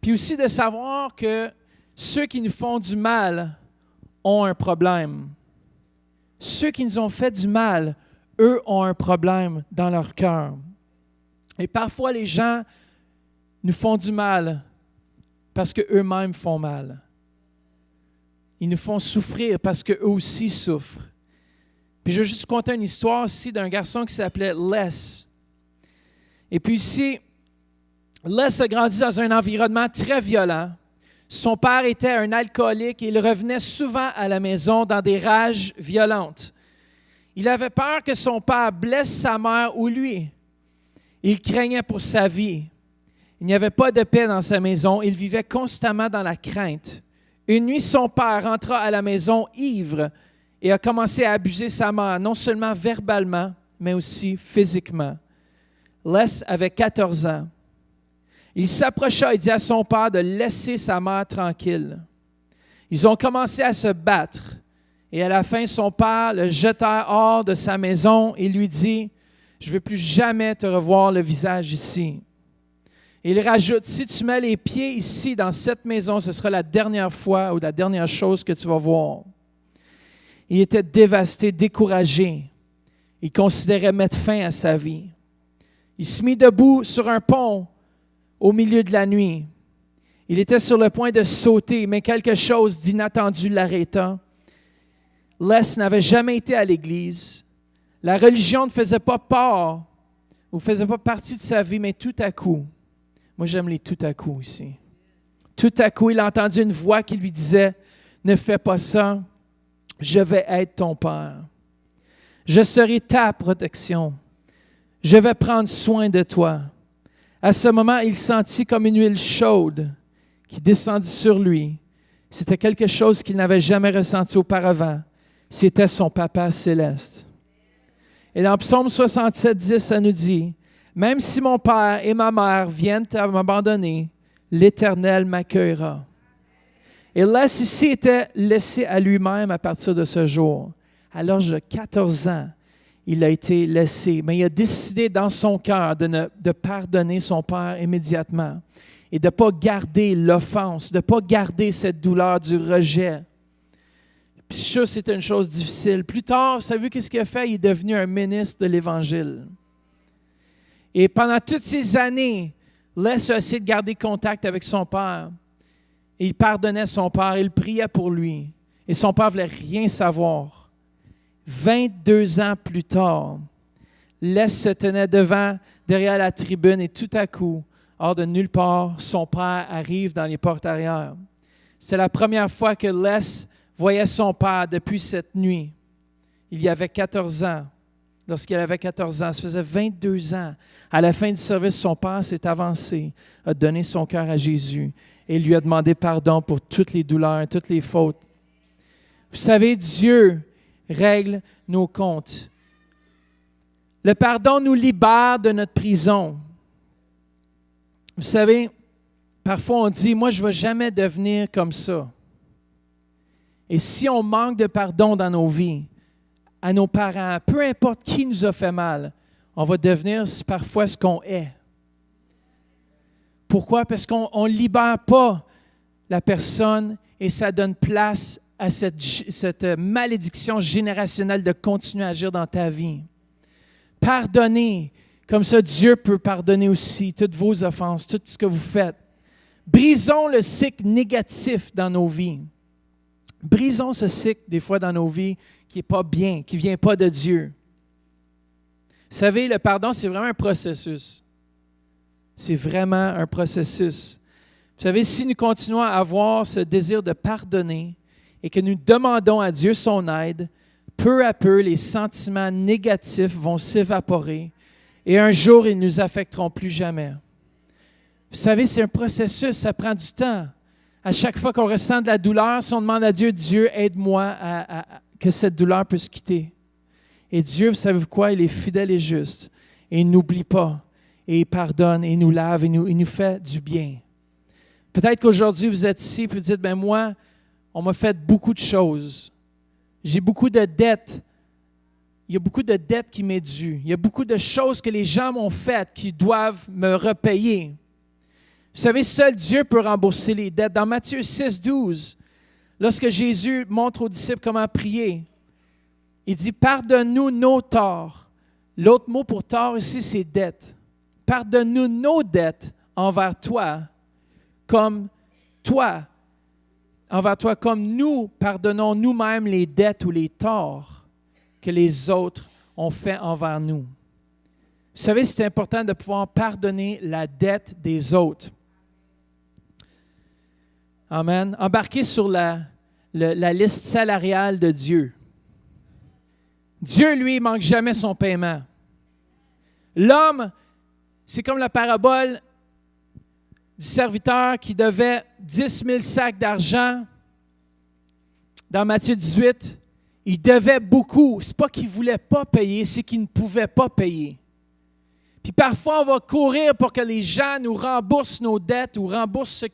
Puis aussi de savoir que ceux qui nous font du mal ont un problème. Ceux qui nous ont fait du mal, eux ont un problème dans leur cœur. Et parfois, les gens nous font du mal parce qu'eux-mêmes font mal. Ils nous font souffrir parce qu'eux aussi souffrent. Puis je vais juste conter une histoire ici d'un garçon qui s'appelait Les. Et puis ici, Les a grandi dans un environnement très violent. Son père était un alcoolique et il revenait souvent à la maison dans des rages violentes. Il avait peur que son père blesse sa mère ou lui. Il craignait pour sa vie. Il n'y avait pas de paix dans sa maison. Il vivait constamment dans la crainte. Une nuit, son père rentra à la maison ivre et a commencé à abuser sa mère, non seulement verbalement, mais aussi physiquement. Les avait 14 ans. Il s'approcha et dit à son père de laisser sa mère tranquille. Ils ont commencé à se battre et à la fin, son père le jeta hors de sa maison et lui dit « Je ne veux plus jamais te revoir le visage ici. » Il rajoute, si tu mets les pieds ici, dans cette maison, ce sera la dernière fois ou la dernière chose que tu vas voir. Il était dévasté, découragé. Il considérait mettre fin à sa vie. Il se mit debout sur un pont au milieu de la nuit. Il était sur le point de sauter, mais quelque chose d'inattendu l'arrêta. Les n'avait jamais été à l'église. La religion ne faisait pas part ou ne faisait pas partie de sa vie, mais tout à coup, moi j'aime les tout à coup ici. Tout à coup, il a entendu une voix qui lui disait, « Ne fais pas ça, je vais être ton Père. Je serai ta protection. Je vais prendre soin de toi. » À ce moment, il sentit comme une huile chaude qui descendit sur lui. C'était quelque chose qu'il n'avait jamais ressenti auparavant. C'était son Papa céleste. Et dans Psaume 67, 10, ça nous dit, « Même si mon père et ma mère viennent à m'abandonner, l'Éternel m'accueillera. » Et Les ici était laissé à lui-même à partir de ce jour. À l'âge de 14 ans, il a été laissé, mais il a décidé dans son cœur de pardonner son père immédiatement et de ne pas garder l'offense, de ne pas garder cette douleur du rejet. Puis ça, c'était une chose difficile. Plus tard, vous savez qu'est-ce qu'il a fait? Il est devenu un ministre de l'Évangile. Et pendant toutes ces années, Les a essayé de garder contact avec son père. Et il pardonnait son père, il priait pour lui. Et son père ne voulait rien savoir. 22 ans plus tard, Les se tenait derrière la tribune et tout à coup, hors de nulle part, son père arrive dans les portes arrière. C'est la première fois que Les voyait son père depuis cette nuit. Il y avait 14 ans. Lorsqu'il avait 14 ans, ça faisait 22 ans. À la fin du service, son père s'est avancé, a donné son cœur à Jésus et lui a demandé pardon pour toutes les douleurs, toutes les fautes. Vous savez, Dieu règle nos comptes. Le pardon nous libère de notre prison. Vous savez, parfois on dit, moi je ne vais jamais devenir comme ça. Et si on manque de pardon dans nos vies, à nos parents, peu importe qui nous a fait mal, on va devenir parfois ce qu'on est. Pourquoi? Parce qu'on ne libère pas la personne et ça donne place à cette malédiction générationnelle de continuer à agir dans ta vie. Pardonnez, comme ça Dieu peut pardonner aussi toutes vos offenses, tout ce que vous faites. Brisons le cycle négatif dans nos vies. Brisons ce cycle des fois dans nos vies qui n'est pas bien, qui ne vient pas de Dieu. Vous savez, le pardon, c'est vraiment un processus. C'est vraiment un processus. Vous savez, si nous continuons à avoir ce désir de pardonner et que nous demandons à Dieu son aide, peu à peu, les sentiments négatifs vont s'évaporer et un jour, ils ne nous affecteront plus jamais. Vous savez, c'est un processus, ça prend du temps. À chaque fois qu'on ressent de la douleur, si on demande à Dieu, Dieu, aide-moi que cette douleur puisse quitter. Et Dieu, vous savez quoi? Il est fidèle et juste. Et il n'oublie pas. Et il pardonne, et il nous lave, et il nous fait du bien. Peut-être qu'aujourd'hui, vous êtes ici et vous dites, ben moi, on m'a fait beaucoup de choses. J'ai beaucoup de dettes. Il y a beaucoup de dettes qui m'est due. Il y a beaucoup de choses que les gens m'ont faites qui doivent me repayer. Vous savez, seul Dieu peut rembourser les dettes. Dans Matthieu 6, 12, lorsque Jésus montre aux disciples comment prier, il dit « Pardonne-nous nos torts ». L'autre mot pour tort ici, c'est dette. Pardonne-nous nos dettes envers toi, comme nous pardonnons nous-mêmes les dettes ou les torts que les autres ont fait envers nous. Vous savez, c'est important de pouvoir pardonner la dette des autres. Amen. Embarquez sur la liste salariale de Dieu. Dieu, lui, ne manque jamais son paiement. L'homme, c'est comme la parabole du serviteur qui devait 10 000 sacs d'argent dans Matthieu 18. Il devait beaucoup. Ce n'est pas qu'il ne voulait pas payer, c'est qu'il ne pouvait pas payer. Puis parfois, on va courir pour que les gens nous remboursent nos dettes ou remboursent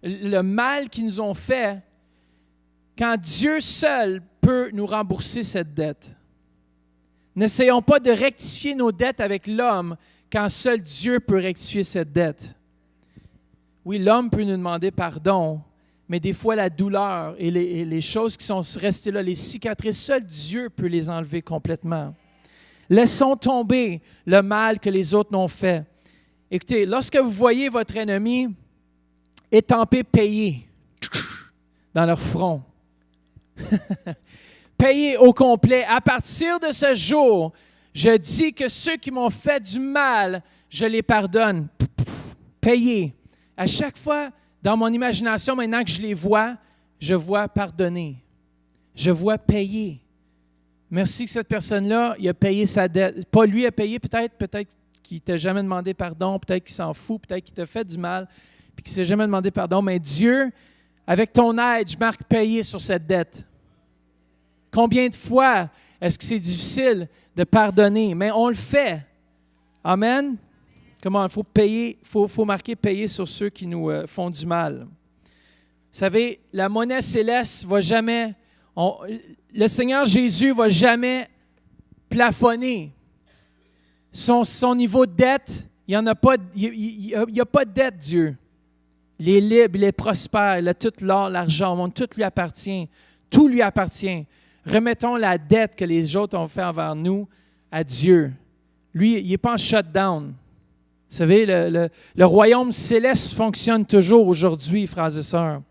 le mal qu'ils nous ont fait, quand Dieu seul peut nous rembourser cette dette. N'essayons pas de rectifier nos dettes avec l'homme quand seul Dieu peut rectifier cette dette. Oui, l'homme peut nous demander pardon, mais des fois la douleur et les choses qui sont restées là, les cicatrices, seul Dieu peut les enlever complètement. Laissons tomber le mal que les autres n'ont fait. Écoutez, lorsque vous voyez votre ennemi étamper payé dans leur front, payé au complet, à partir de ce jour, Je dis que ceux qui m'ont fait du mal, je les pardonne. Payé. À chaque fois, dans mon imagination, maintenant que je les vois, je vois pardonner. Je vois payer. Merci que cette personne-là, il a payé sa dette. Pas lui a payé, peut-être qu'il ne t'a jamais demandé pardon, peut-être qu'il s'en fout, peut-être qu'il t'a fait du mal, puis qu'il ne s'est jamais demandé pardon. Mais Dieu, avec ton aide, je marque payer sur cette dette. Combien de fois est-ce que c'est difficile de pardonner? Mais on le fait. Amen. Comment il faut payer, faut marquer payer sur ceux qui nous font du mal. Vous savez, la monnaie céleste va jamais, le Seigneur Jésus va jamais plafonner. Son niveau de dette, il n'y a pas de dette, Dieu. Il est libre, il est prospère, il a tout l'or, l'argent, le monde, tout lui appartient. Tout lui appartient. Remettons la dette que les autres ont fait envers nous à Dieu. Lui, il n'est pas en shutdown. Vous savez, le royaume céleste fonctionne toujours aujourd'hui, frères et sœurs.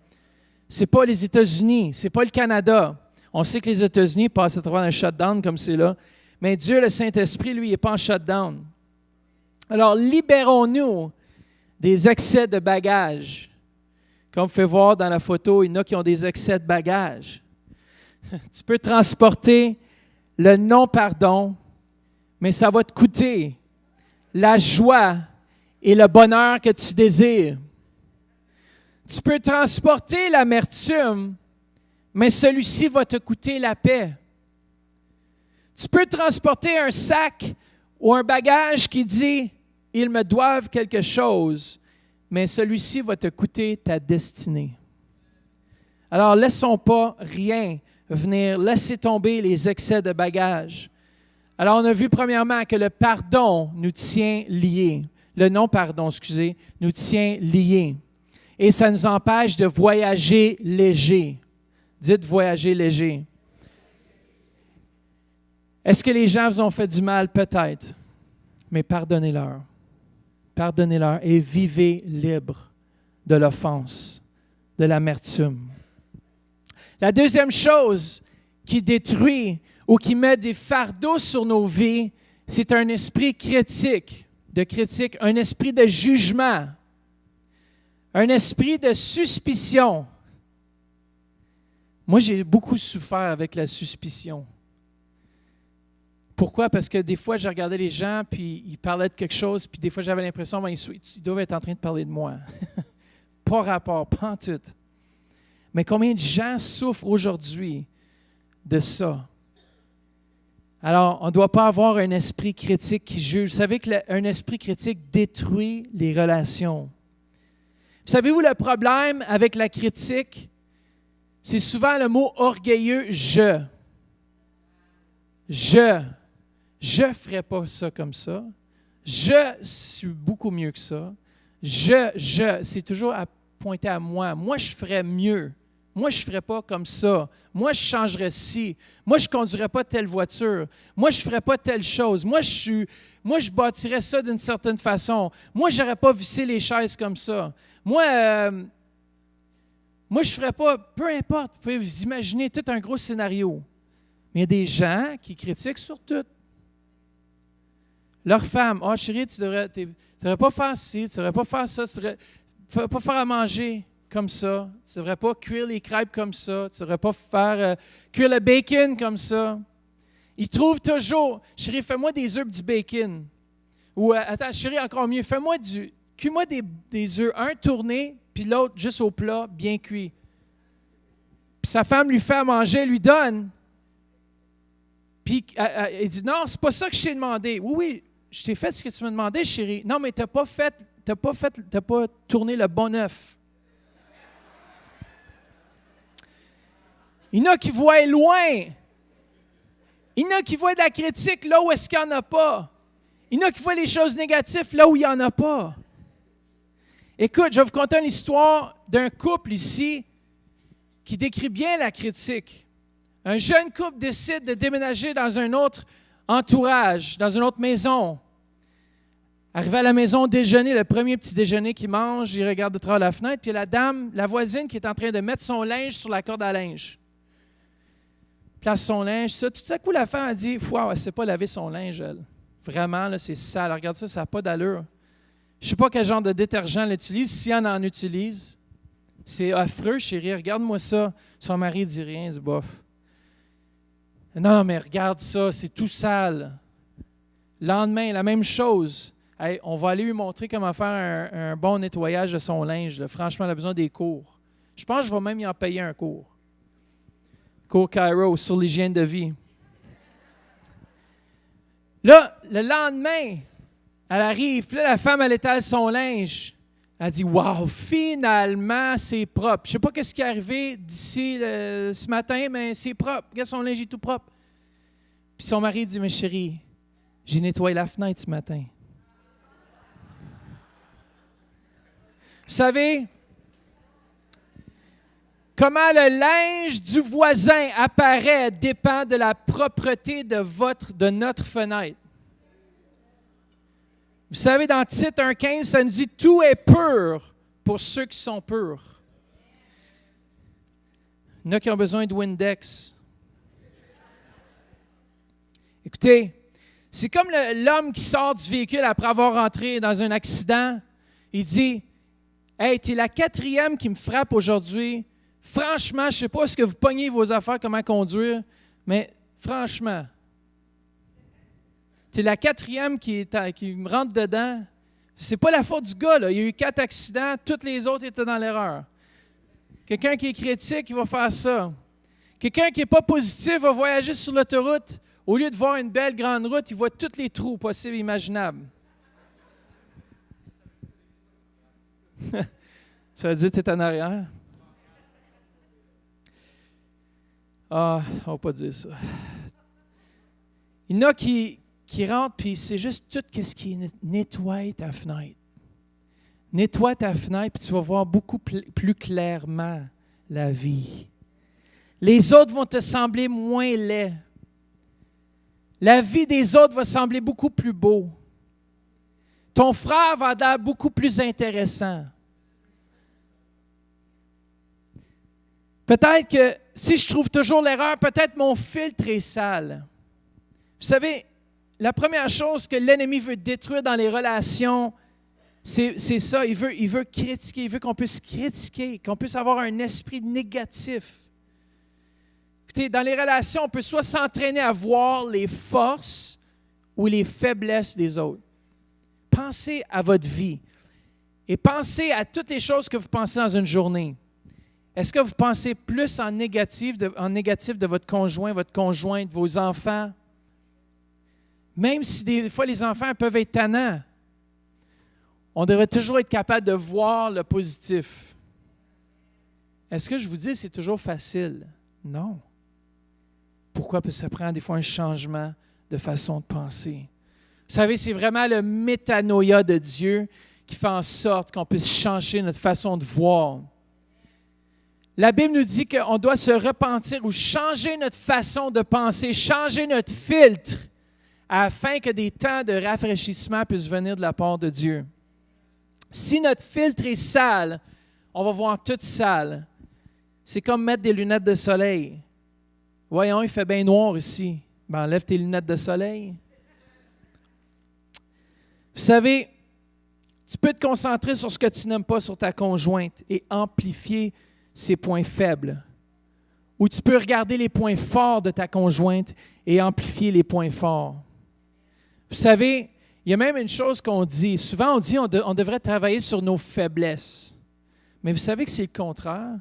Ce n'est pas les États-Unis, ce n'est pas le Canada. On sait que les États-Unis passent à travers un shutdown comme c'est là. Mais Dieu, le Saint-Esprit, lui, il n'est pas en shutdown. Alors, libérons-nous des excès de bagages. Comme vous pouvez voir dans la photo, il y en a qui ont des excès de bagages. Tu peux transporter le non-pardon, mais ça va te coûter la joie et le bonheur que tu désires. Tu peux transporter l'amertume, mais celui-ci va te coûter la paix. Tu peux transporter un sac ou un bagage qui dit « Ils me doivent quelque chose », mais celui-ci va te coûter ta destinée. Alors, laissons pas rien venir, laissez tomber les excès de bagages. Alors, on a vu premièrement que le pardon nous tient liés. Le non-pardon, nous tient liés. Et ça nous empêche de voyager léger. Dites voyager léger. Est-ce que les gens vous ont fait du mal? Peut-être. Mais pardonnez-leur. Pardonnez-leur et vivez libre de l'offense, de l'amertume. La deuxième chose qui détruit ou qui met des fardeaux sur nos vies, c'est un esprit critique, un esprit de jugement, un esprit de suspicion. Moi, j'ai beaucoup souffert avec la suspicion. Pourquoi? Parce que des fois, je regardais les gens, puis ils parlaient de quelque chose, puis des fois, j'avais l'impression qu'ils doivent être en train de parler de moi. Pas rapport, pas en tout. Mais combien de gens souffrent aujourd'hui de ça? Alors, on ne doit pas avoir un esprit critique qui juge. Vous savez qu'un esprit critique détruit les relations. Savez-vous le problème avec la critique? C'est souvent le mot orgueilleux « je ». Je ne ferais pas ça comme ça. Je suis beaucoup mieux que ça. C'est toujours à pointer à moi. Moi, je ferais mieux. Moi, je ne ferais pas comme ça. Moi, je changerais ci. Moi, je ne conduirais pas telle voiture. Moi, je ne ferais pas telle chose. Moi, je bâtirais ça d'une certaine façon. Moi, je n'aurais pas vissé les chaises comme ça. Moi, je ne ferais pas, peu importe, vous pouvez vous imaginer tout un gros scénario. Mais il y a des gens qui critiquent sur tout. Leur femme, « Ah, chérie, tu devrais pas faire ci, tu ne devrais pas faire ça, tu ne devrais pas faire à manger comme ça, tu ne devrais pas cuire les crêpes comme ça, tu ne devrais pas faire cuire le bacon comme ça. » Ils trouvent toujours, « Chérie, fais-moi des œufs du bacon. » Ou « Attends, chérie, encore mieux, cuis-moi des œufs, un tourné, puis l'autre juste au plat, bien cuit. » Puis sa femme lui fait à manger, lui donne. Puis elle dit, « Non, c'est pas ça que je t'ai demandé. » « Oui, je t'ai fait ce que tu m'as demandé, chérie. »« Non, mais t'as pas tourné le bon œuf. » Il y en a qui voient loin. Il y en a qui voient de la critique là où est-ce qu'il n'y en a pas. Il y en a qui voient les choses négatives là où il n'y en a pas. Écoute, je vais vous conter une histoire d'un couple ici qui décrit bien la critique. Un jeune couple décide de déménager dans un autre entourage, dans une autre maison. Arrivé à la maison, déjeuner, le premier petit déjeuner qu'il mange, il regarde de travers la fenêtre, puis il y a la voisine qui est en train de mettre son linge sur la corde à linge. place son linge, ça. Tout à coup, la femme a dit, wow, elle ne sait pas laver son linge, elle. Vraiment, là, c'est sale. Regarde ça, ça n'a pas d'allure. Je ne sais pas quel genre de détergent elle utilise, si elle en utilise. C'est affreux, chérie, regarde-moi ça. Son mari ne dit rien, il dit bof. Non, mais regarde ça, c'est tout sale. Lendemain, la même chose. Hey, on va aller lui montrer comment faire un bon nettoyage de son linge. Là. Franchement, elle a besoin des cours. Je pense que je vais même y en payer un cours. Cours Kairos sur l'hygiène de vie. Là, le lendemain, elle arrive, là, la femme, elle étale son linge. Elle dit, « Wow, finalement, c'est propre. » Je ne sais pas ce qui est arrivé d'ici ce matin, mais c'est propre. Regarde, son linge est tout propre. Puis son mari dit, « Mais chérie, j'ai nettoyé la fenêtre ce matin. » Vous savez, comment le linge du voisin apparaît dépend de la propreté de notre fenêtre. Vous savez, dans Tite 1,15, ça nous dit « Tout est pur pour ceux qui sont purs. » Il y en a qui ont besoin de Windex. Écoutez, c'est comme l'homme qui sort du véhicule après avoir rentré dans un accident. Il dit « Hey, tu es la 4e qui me frappe aujourd'hui. Franchement, je ne sais pas ce que vous pognez vos affaires, comment conduire, mais franchement, tu es la 4e qui me rentre dedans. C'est pas la faute du gars, là. Il y a eu 4 accidents, tous les autres étaient dans l'erreur. Quelqu'un qui est critique, il va faire ça. Quelqu'un qui n'est pas positif va voyager sur l'autoroute. Au lieu de voir une belle grande route, il voit tous les trous possibles et imaginables. Ça veut dire que tu es en arrière? Ah, on ne va pas dire ça. Il y en a qui rentrent, puis c'est juste tout ce qui nettoie ta fenêtre. Nettoie ta fenêtre, puis tu vas voir beaucoup plus clairement la vie. Les autres vont te sembler moins laids. La vie des autres va sembler beaucoup plus beau. Ton frère va être beaucoup plus intéressant. Peut-être que si je trouve toujours l'erreur, peut-être mon filtre est sale. Vous savez, la première chose que l'ennemi veut détruire dans les relations, c'est ça. Il veut critiquer, il veut qu'on puisse critiquer, qu'on puisse avoir un esprit négatif. Écoutez, dans les relations, on peut soit s'entraîner à voir les forces ou les faiblesses des autres. Pensez à votre vie et pensez à toutes les choses que vous pensez dans une journée. Est-ce que vous pensez plus en négatif de votre conjoint, votre conjointe, vos enfants? Même si des fois les enfants peuvent être tannants, on devrait toujours être capable de voir le positif. Est-ce que je vous dis que c'est toujours facile? Non. Pourquoi? Parce que ça prend des fois un changement de façon de penser. Vous savez, c'est vraiment le métanoïa de Dieu qui fait en sorte qu'on puisse changer notre façon de voir. La Bible nous dit qu'on doit se repentir ou changer notre façon de penser, changer notre filtre afin que des temps de rafraîchissement puissent venir de la part de Dieu. Si notre filtre est sale, on va voir tout sale. C'est comme mettre des lunettes de soleil. Voyons, il fait bien noir ici. Ben, enlève tes lunettes de soleil. Vous savez, tu peux te concentrer sur ce que tu n'aimes pas sur ta conjointe et amplifier ses points faibles. Ou tu peux regarder les points forts de ta conjointe et amplifier les points forts. Vous savez, il y a même une chose qu'on dit. Souvent, on dit qu'on devrait travailler sur nos faiblesses. Mais vous savez que c'est le contraire?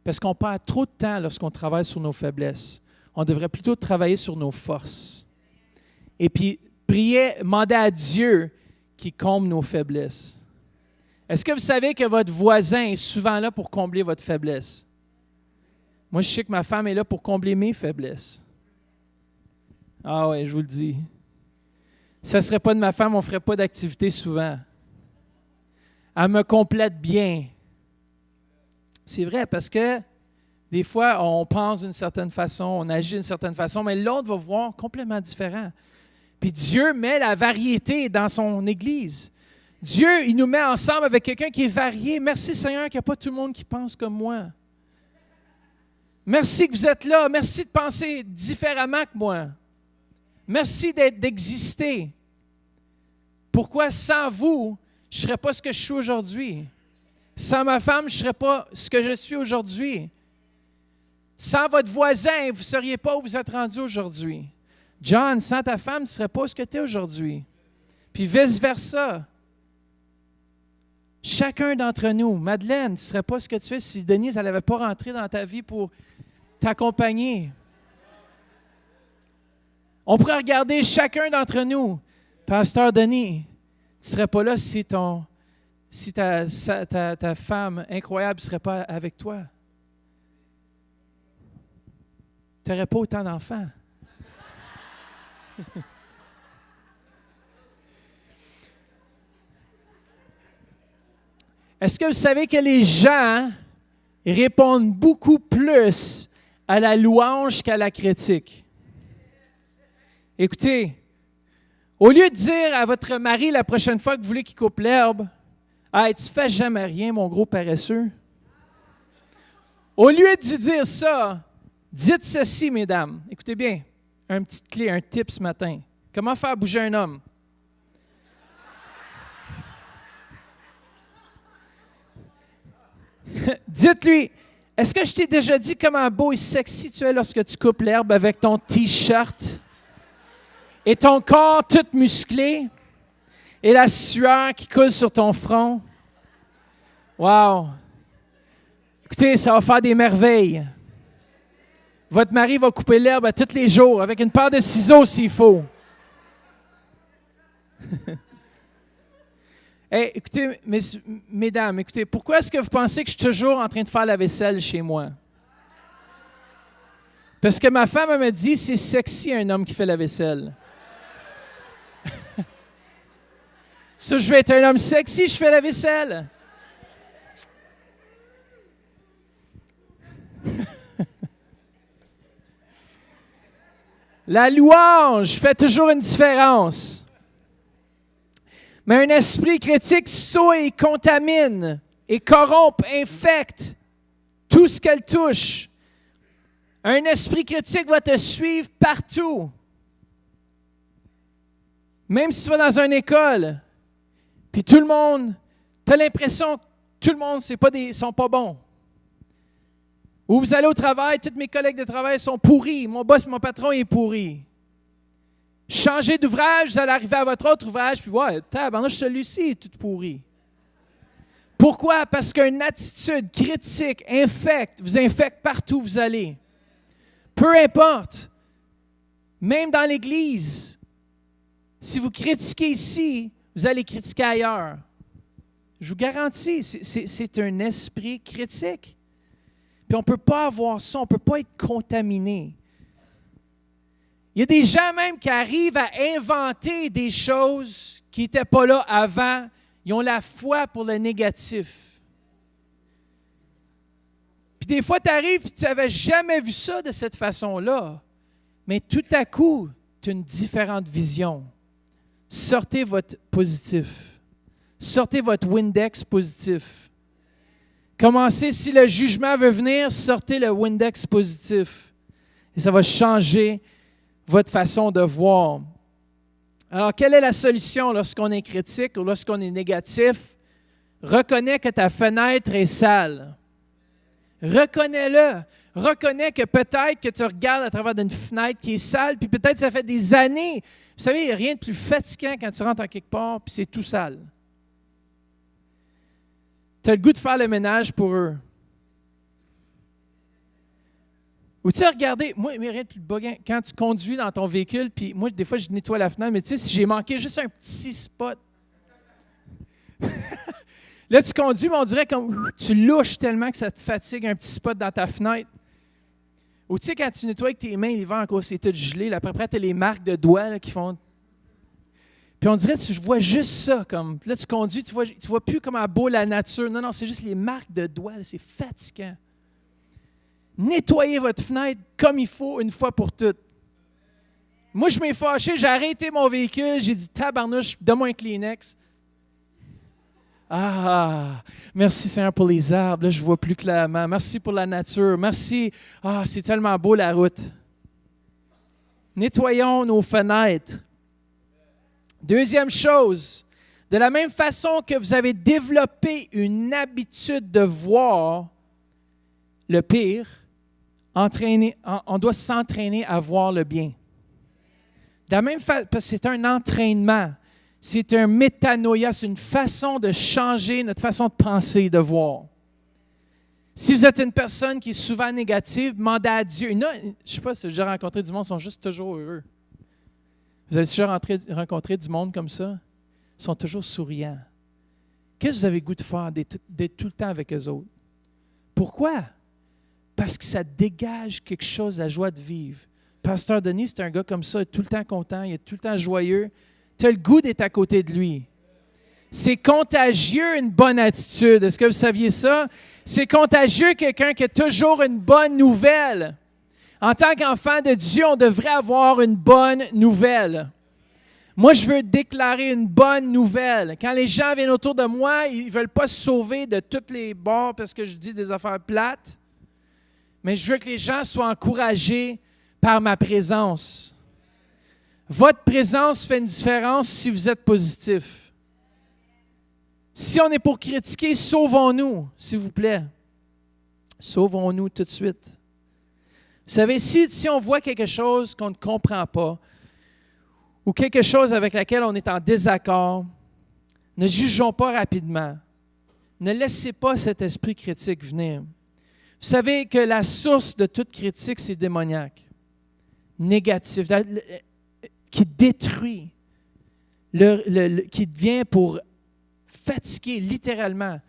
Parce qu'on perd trop de temps lorsqu'on travaille sur nos faiblesses. On devrait plutôt travailler sur nos forces. Et puis, prier, demander à Dieu qu'il comble nos faiblesses. Est-ce que vous savez que votre voisin est souvent là pour combler votre faiblesse? Moi, je sais que ma femme est là pour combler mes faiblesses. Ah oui, je vous le dis. Si ce ne serait pas de ma femme, on ne ferait pas d'activité souvent. Elle me complète bien. C'est vrai, parce que des fois, on pense d'une certaine façon, on agit d'une certaine façon, mais l'autre va voir complètement différent. Puis Dieu met la variété dans son Église. Dieu, il nous met ensemble avec quelqu'un qui est varié. Merci Seigneur qu'il n'y a pas tout le monde qui pense comme moi. Merci que vous êtes là. Merci de penser différemment que moi. Merci d'exister. Pourquoi sans vous, je ne serais pas ce que je suis aujourd'hui? Sans ma femme, je ne serais pas ce que je suis aujourd'hui. Sans votre voisin, vous ne seriez pas où vous êtes rendu aujourd'hui. John, sans ta femme, tu ne serais pas ce que tu es aujourd'hui. Puis vice-versa. Chacun d'entre nous, Madeleine, tu ne serais pas ce que tu es si Denise n'avait pas rentré dans ta vie pour t'accompagner. On pourrait regarder chacun d'entre nous. Pasteur Denis, tu ne serais pas là si ta femme incroyable ne serait pas avec toi. Tu n'aurais pas autant d'enfants. Est-ce que vous savez que les gens répondent beaucoup plus à la louange qu'à la critique? Écoutez, au lieu de dire à votre mari la prochaine fois que vous voulez qu'il coupe l'herbe, « Hey, tu fais jamais rien, mon gros paresseux. » Au lieu de dire ça, dites ceci, mesdames. Écoutez bien, une petite clé, un tip ce matin. Comment faire bouger un homme? Dites-lui, est-ce que je t'ai déjà dit comment beau et sexy tu es lorsque tu coupes l'herbe avec ton T-shirt et ton corps tout musclé et la sueur qui coule sur ton front? Wow! Écoutez, ça va faire des merveilles. Votre mari va couper l'herbe à tous les jours avec une paire de ciseaux s'il faut. Hey, écoutez, mesdames, écoutez, pourquoi est-ce que vous pensez que je suis toujours en train de faire la vaisselle chez moi? Parce que ma femme me dit, c'est sexy un homme qui fait la vaisselle. Ça, je vais être un homme sexy, je fais la vaisselle. La louange fait toujours une différence. Mais un esprit critique souille, contamine et corrompt, infecte tout ce qu'elle touche. Un esprit critique va te suivre partout. Même si tu vas dans une école, puis tout le monde, tu as l'impression que tout le monde sont pas bons. Ou vous allez au travail, tous mes collègues de travail sont pourris, mon boss, mon patron est pourri. Changez d'ouvrage, vous allez arriver à votre autre ouvrage, puis ouais, tabarnouche, celui-ci est tout pourri. Pourquoi? Parce qu'une attitude critique vous infecte partout où vous allez. Peu importe, même dans l'Église, si vous critiquez ici, vous allez critiquer ailleurs. Je vous garantis, c'est un esprit critique. Puis on ne peut pas avoir ça, on ne peut pas être contaminé. Il y a des gens même qui arrivent à inventer des choses qui n'étaient pas là avant. Ils ont la foi pour le négatif. Puis des fois, tu arrives et tu n'avais jamais vu ça de cette façon-là. Mais tout à coup, tu as une différente vision. Sortez votre positif. Sortez votre Windex positif. Commencez, si le jugement veut venir, sortez le Windex positif. Et ça va changer votre façon de voir. Alors, quelle est la solution lorsqu'on est critique ou lorsqu'on est négatif? Reconnais que ta fenêtre est sale. Reconnais-le. Reconnais que peut-être que tu regardes à travers d'une fenêtre qui est sale, puis peut-être ça fait des années. Vous savez, il n'y a rien de plus fatigant quand tu rentres en quelque part, puis c'est tout sale. Tu as le goût de faire le ménage pour eux. Ou tu sais, regardez, moi, il n'y a rien de plus buggant. Quand tu conduis dans ton véhicule, puis moi, des fois, je nettoie la fenêtre, mais tu sais, si j'ai manqué juste un petit spot, là, tu conduis, mais on dirait comme tu louches tellement que ça te fatigue un petit spot dans ta fenêtre. Ou tu sais, quand tu nettoies avec tes mains, l'hiver encore, c'est tout gelé. Là, après, tu as les marques de doigts là, qui font. Puis on dirait que tu vois juste ça. Comme, là, tu conduis, tu vois plus comment beau la nature. Non, c'est juste les marques de doigts. Là, c'est fatigant. Nettoyez votre fenêtre comme il faut une fois pour toutes. Moi, je m'ai fâché, j'ai arrêté mon véhicule, j'ai dit « Tabarnouche, donne-moi un Kleenex. » Ah, merci Seigneur pour les arbres. Là, je vois plus clairement. Merci pour la nature. Merci. Ah, c'est tellement beau la route. Nettoyons nos fenêtres. Deuxième chose, de la même façon que vous avez développé une habitude de voir le pire, on doit s'entraîner à voir le bien. De la même façon, parce que c'est un entraînement. C'est un métanoïa, c'est une façon de changer notre façon de penser, de voir. Si vous êtes une personne qui est souvent négative, demandez à Dieu. Je ne sais pas si vous avez déjà rencontré du monde, ils sont juste toujours heureux. Vous avez déjà rencontré du monde comme ça? Ils sont toujours souriants. Qu'est-ce que vous avez le goût de faire, d'être tout le temps avec eux autres? Pourquoi? Parce que ça dégage quelque chose, la joie de vivre. Pasteur Denis, c'est un gars comme ça, il est tout le temps content, il est tout le temps joyeux. Tu as le goût d'être à côté de lui. C'est contagieux, une bonne attitude. Est-ce que vous saviez ça? C'est contagieux, quelqu'un qui a toujours une bonne nouvelle. En tant qu'enfant de Dieu, on devrait avoir une bonne nouvelle. Moi, je veux déclarer une bonne nouvelle. Quand les gens viennent autour de moi, ils ne veulent pas se sauver de tous les bords parce que je dis des affaires plates. Mais je veux que les gens soient encouragés par ma présence. Votre présence fait une différence si vous êtes positif. Si on est pour critiquer, sauvons-nous, s'il vous plaît. Sauvons-nous tout de suite. Vous savez, si on voit quelque chose qu'on ne comprend pas ou quelque chose avec laquelle on est en désaccord, ne jugeons pas rapidement. Ne laissez pas cet esprit critique venir. Vous savez que la source de toute critique, c'est démoniaque, négatif, qui détruit, qui vient pour fatiguer littéralement.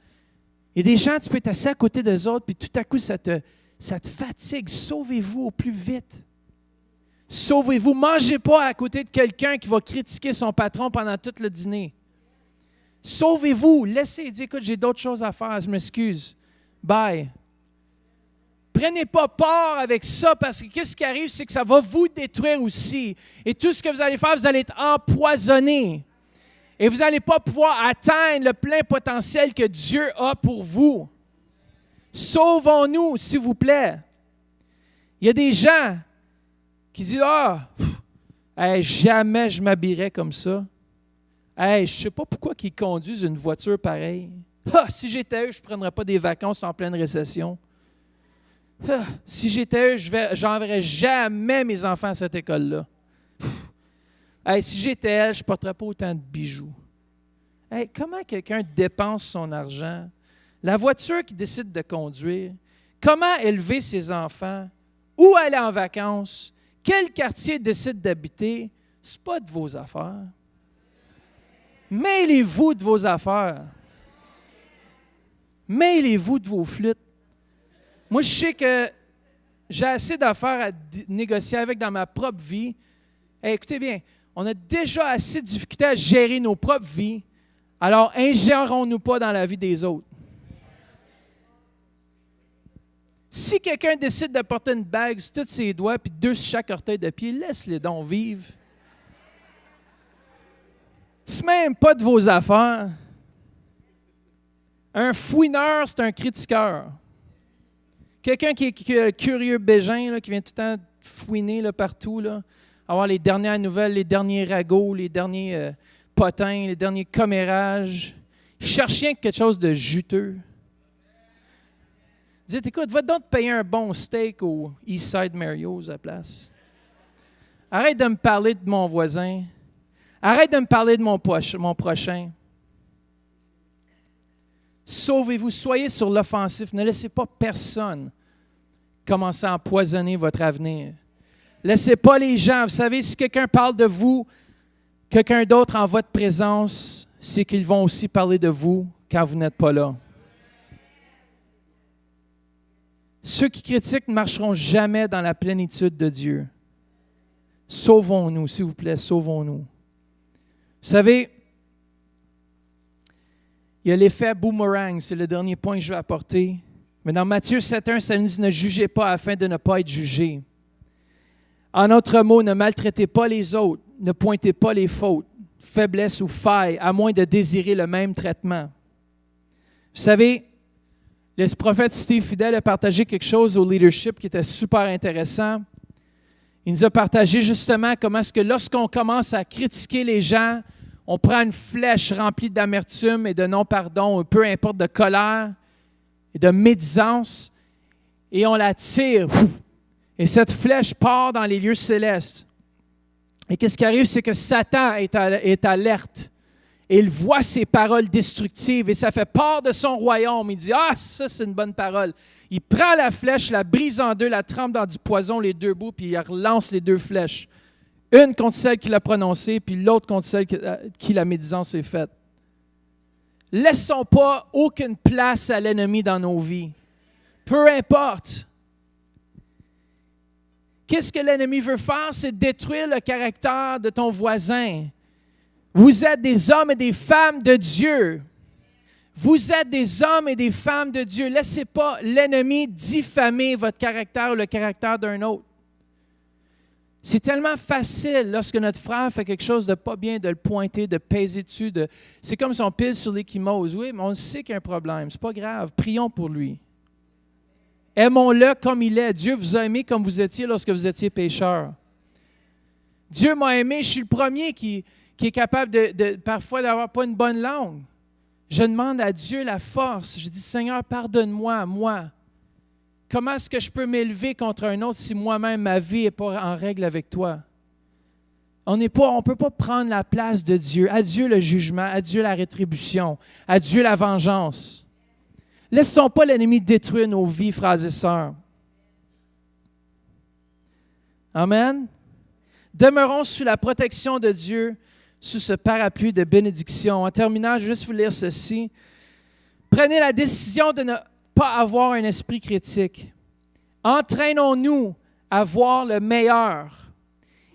Il y a des gens, tu peux être assis à côté d'eux autres, puis tout à coup, ça te fatigue. Sauvez-vous au plus vite. Sauvez-vous. Mangez pas à côté de quelqu'un qui va critiquer son patron pendant tout le dîner. Sauvez-vous. Laissez dire, écoute, j'ai d'autres choses à faire, je m'excuse. Bye. Prenez pas part avec ça parce que qu'est-ce qui arrive, c'est que ça va vous détruire aussi. Et tout ce que vous allez faire, vous allez être empoisonné. Et vous n'allez pas pouvoir atteindre le plein potentiel que Dieu a pour vous. Sauvons-nous, s'il vous plaît. Il y a des gens qui disent « jamais je m'habillerais comme ça. Je ne sais pas pourquoi ils conduisent une voiture pareille. Si j'étais eux, je ne prendrais pas des vacances en pleine récession. Si j'étais eux, je n'enverrais jamais mes enfants à cette école-là. Si j'étais elle, je ne porterais pas autant de bijoux. » Comment quelqu'un dépense son argent? La voiture qu'il décide de conduire, comment élever ses enfants, où aller en vacances, quel quartier il décide d'habiter, ce n'est pas de vos affaires. Mêlez-vous de vos affaires. Mêlez-vous de vos flûtes. Moi, je sais que j'ai assez d'affaires à négocier avec dans ma propre vie. Écoutez bien, on a déjà assez de difficultés à gérer nos propres vies, alors ingérons-nous pas dans la vie des autres. Si quelqu'un décide de porter une bague sur tous ses doigts puis 2 sur chaque orteil de pied, laisse-les donc vivre. C'est même pas de vos affaires. Un fouineur, c'est un critiqueur. Quelqu'un qui est curieux bégin, là, qui vient tout le temps fouiner là, partout, là, avoir les dernières nouvelles, les derniers ragots, les derniers potins, les derniers commérages. Il cherche rien que quelque chose de juteux. Dites, écoute, va donc te payer un bon steak au Eastside Mario's à la place. Arrête de me parler de mon voisin. Arrête de me parler de mon prochain. Sauvez-vous, soyez sur l'offensif. Ne laissez pas personne commencer à empoisonner votre avenir. Laissez pas les gens. Vous savez, si quelqu'un parle de vous, quelqu'un d'autre en votre présence, c'est qu'ils vont aussi parler de vous quand vous n'êtes pas là. Ceux qui critiquent ne marcheront jamais dans la plénitude de Dieu. Sauvons-nous, s'il vous plaît, sauvons-nous. Vous savez, il y a l'effet boomerang, c'est le dernier point que je vais apporter. Mais dans Matthieu 7,1, ça nous dit « Ne jugez pas afin de ne pas être jugés ». En d'autres mots, ne maltraitez pas les autres, ne pointez pas les fautes, faiblesses ou failles, à moins de désirer le même traitement. Vous savez, le prophète Steve Fidel a partagé quelque chose au leadership qui était super intéressant. Il nous a partagé justement comment est-ce que lorsqu'on commence à critiquer les gens, on prend une flèche remplie d'amertume et de non-pardon, ou peu importe, de colère et de médisance, et on la tire. Et cette flèche part dans les lieux célestes. Et qu'est-ce qui arrive, c'est que Satan est alerte. Et il voit ces paroles destructives et ça fait part de son royaume. Il dit, ah, ça c'est une bonne parole. Il prend la flèche, la brise en deux, la trempe dans du poison, les deux bouts, puis il relance les deux flèches. Une contre celle qui l'a prononcée, puis l'autre contre celle qui la médisance est faite. Laissons pas aucune place à l'ennemi dans nos vies. Peu importe. Qu'est-ce que l'ennemi veut faire? C'est détruire le caractère de ton voisin. Vous êtes des hommes et des femmes de Dieu. Vous êtes des hommes et des femmes de Dieu. Laissez pas l'ennemi diffamer votre caractère ou le caractère d'un autre. C'est tellement facile lorsque notre frère fait quelque chose de pas bien de le pointer, de peser dessus. C'est comme si on pile sur l'échymose. Oui, mais on sait qu'il y a un problème. C'est pas grave. Prions pour lui. Aimons-le comme il est. Dieu vous a aimé comme vous étiez lorsque vous étiez pécheur. Dieu m'a aimé. Je suis le premier qui est capable parfois d'avoir pas une bonne langue. Je demande à Dieu la force. Je dis, Seigneur, pardonne-moi, moi. Comment est-ce que je peux m'élever contre un autre si moi-même, ma vie n'est pas en règle avec toi? On ne peut pas prendre la place de Dieu. À Dieu le jugement, à Dieu la rétribution, à Dieu la vengeance. Laissons pas l'ennemi détruire nos vies, frères et sœurs. Amen. Demeurons sous la protection de Dieu, sous ce parapluie de bénédiction. En terminant, je vais juste vous lire ceci. Prenez la décision de ne pas avoir un esprit critique. Entraînons-nous à voir le meilleur.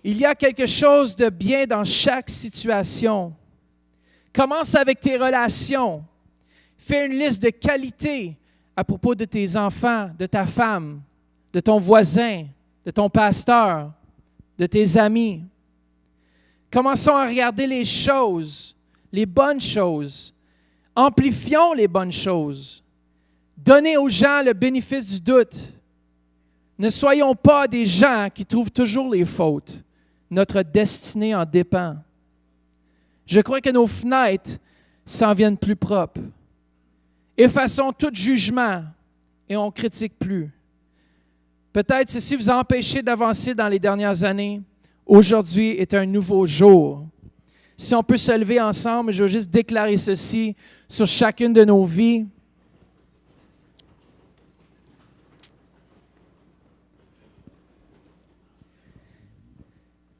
Il y a quelque chose de bien dans chaque situation. Commence avec tes relations. Fais une liste de qualités à propos de tes enfants, de ta femme, de ton voisin, de ton pasteur, de tes amis. Commençons à regarder les choses, les bonnes choses. Amplifions les bonnes choses. Donnez aux gens le bénéfice du doute. Ne soyons pas des gens qui trouvent toujours les fautes. Notre destinée en dépend. Je crois que nos fenêtres s'en viennent plus propres. Effaçons tout jugement et on ne critique plus. Peut-être ceci vous a empêché d'avancer dans les dernières années. Aujourd'hui est un nouveau jour. Si on peut se lever ensemble, je veux juste déclarer ceci sur chacune de nos vies.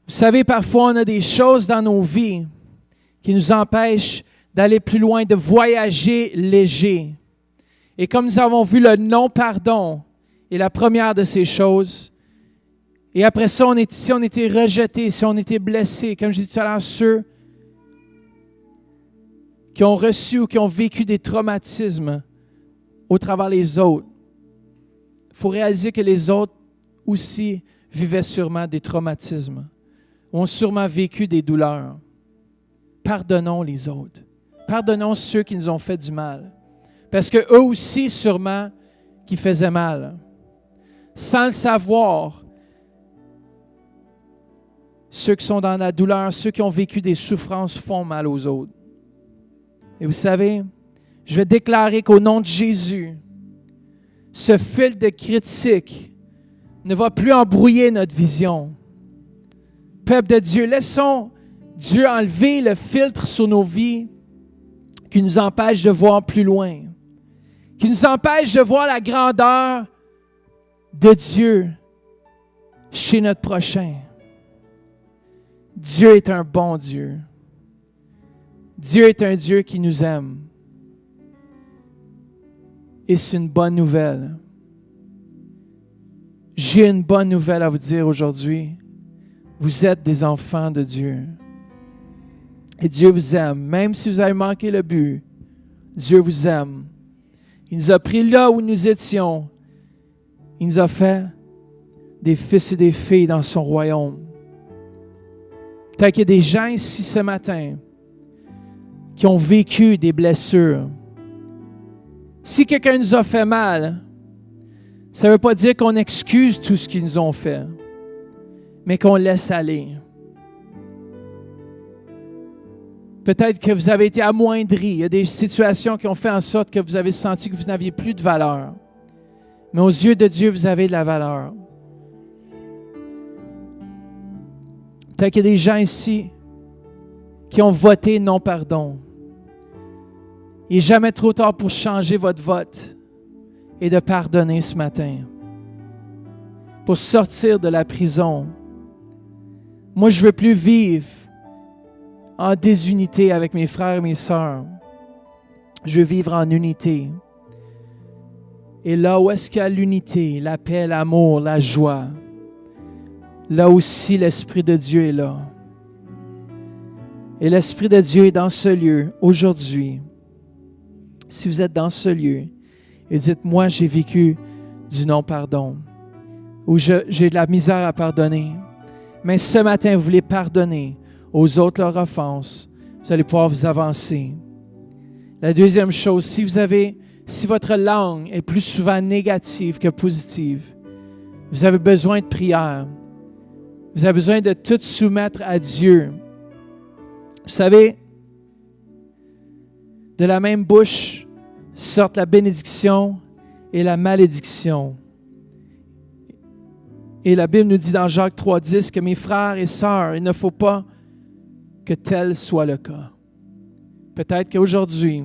Vous savez, parfois, on a des choses dans nos vies qui nous empêchent d'aller plus loin, de voyager léger. Et comme nous avons vu, le non-pardon est la première de ces choses. Et après ça, si on était rejeté, si on était blessé, comme je disais tout à l'heure, ceux qui ont reçu ou qui ont vécu des traumatismes au travers des autres, il faut réaliser que les autres aussi vivaient sûrement des traumatismes, ont sûrement vécu des douleurs. Pardonnons les autres. Pardonnons ceux qui nous ont fait du mal. Parce qu'eux aussi, sûrement, qui faisaient mal. Sans le savoir, ceux qui sont dans la douleur, ceux qui ont vécu des souffrances font mal aux autres. Et vous savez, je vais déclarer qu'au nom de Jésus, ce fil de critique ne va plus embrouiller notre vision. Peuple de Dieu, laissons Dieu enlever le filtre sur nos vies qui nous empêche de voir plus loin, qui nous empêche de voir la grandeur de Dieu chez notre prochain. Dieu est un bon Dieu. Dieu est un Dieu qui nous aime. Et c'est une bonne nouvelle. J'ai une bonne nouvelle à vous dire aujourd'hui. Vous êtes des enfants de Dieu. Et Dieu vous aime. Même si vous avez manqué le but, Dieu vous aime. Il nous a pris là où nous étions. Il nous a fait des fils et des filles dans son royaume. Peut-être qu'il y a des gens ici ce matin qui ont vécu des blessures, Si quelqu'un nous a fait mal, ça ne veut pas dire qu'on excuse tout ce qu'ils nous ont fait, mais qu'on laisse aller. Peut-être que vous avez été amoindri. Il y a des situations qui ont fait en sorte que vous avez senti que vous n'aviez plus de valeur. Mais aux yeux de Dieu, vous avez de la valeur. Peut-être qu'il y a des gens ici qui ont voté non-pardon. Il n'est jamais trop tard pour changer votre vote et de pardonner ce matin. Pour sortir de la prison. Moi, je ne veux plus vivre en désunité avec mes frères et mes sœurs. Je veux vivre en unité. Et là où est-ce qu'il y a l'unité, la paix, l'amour, la joie, là aussi l'Esprit de Dieu est là. Et l'Esprit de Dieu est dans ce lieu aujourd'hui. Si vous êtes dans ce lieu et dites, moi j'ai vécu du non-pardon, ou j'ai de la misère à pardonner, mais ce matin vous voulez pardonner aux autres leur offense, vous allez pouvoir vous avancer. La deuxième chose, si votre langue est plus souvent négative que positive, vous avez besoin de prière. Vous avez besoin de tout soumettre à Dieu. Vous savez, de la même bouche sortent la bénédiction et la malédiction. Et la Bible nous dit dans Jacques 3,10 que mes frères et sœurs, il ne faut pas que tel soit le cas. Peut-être qu'aujourd'hui,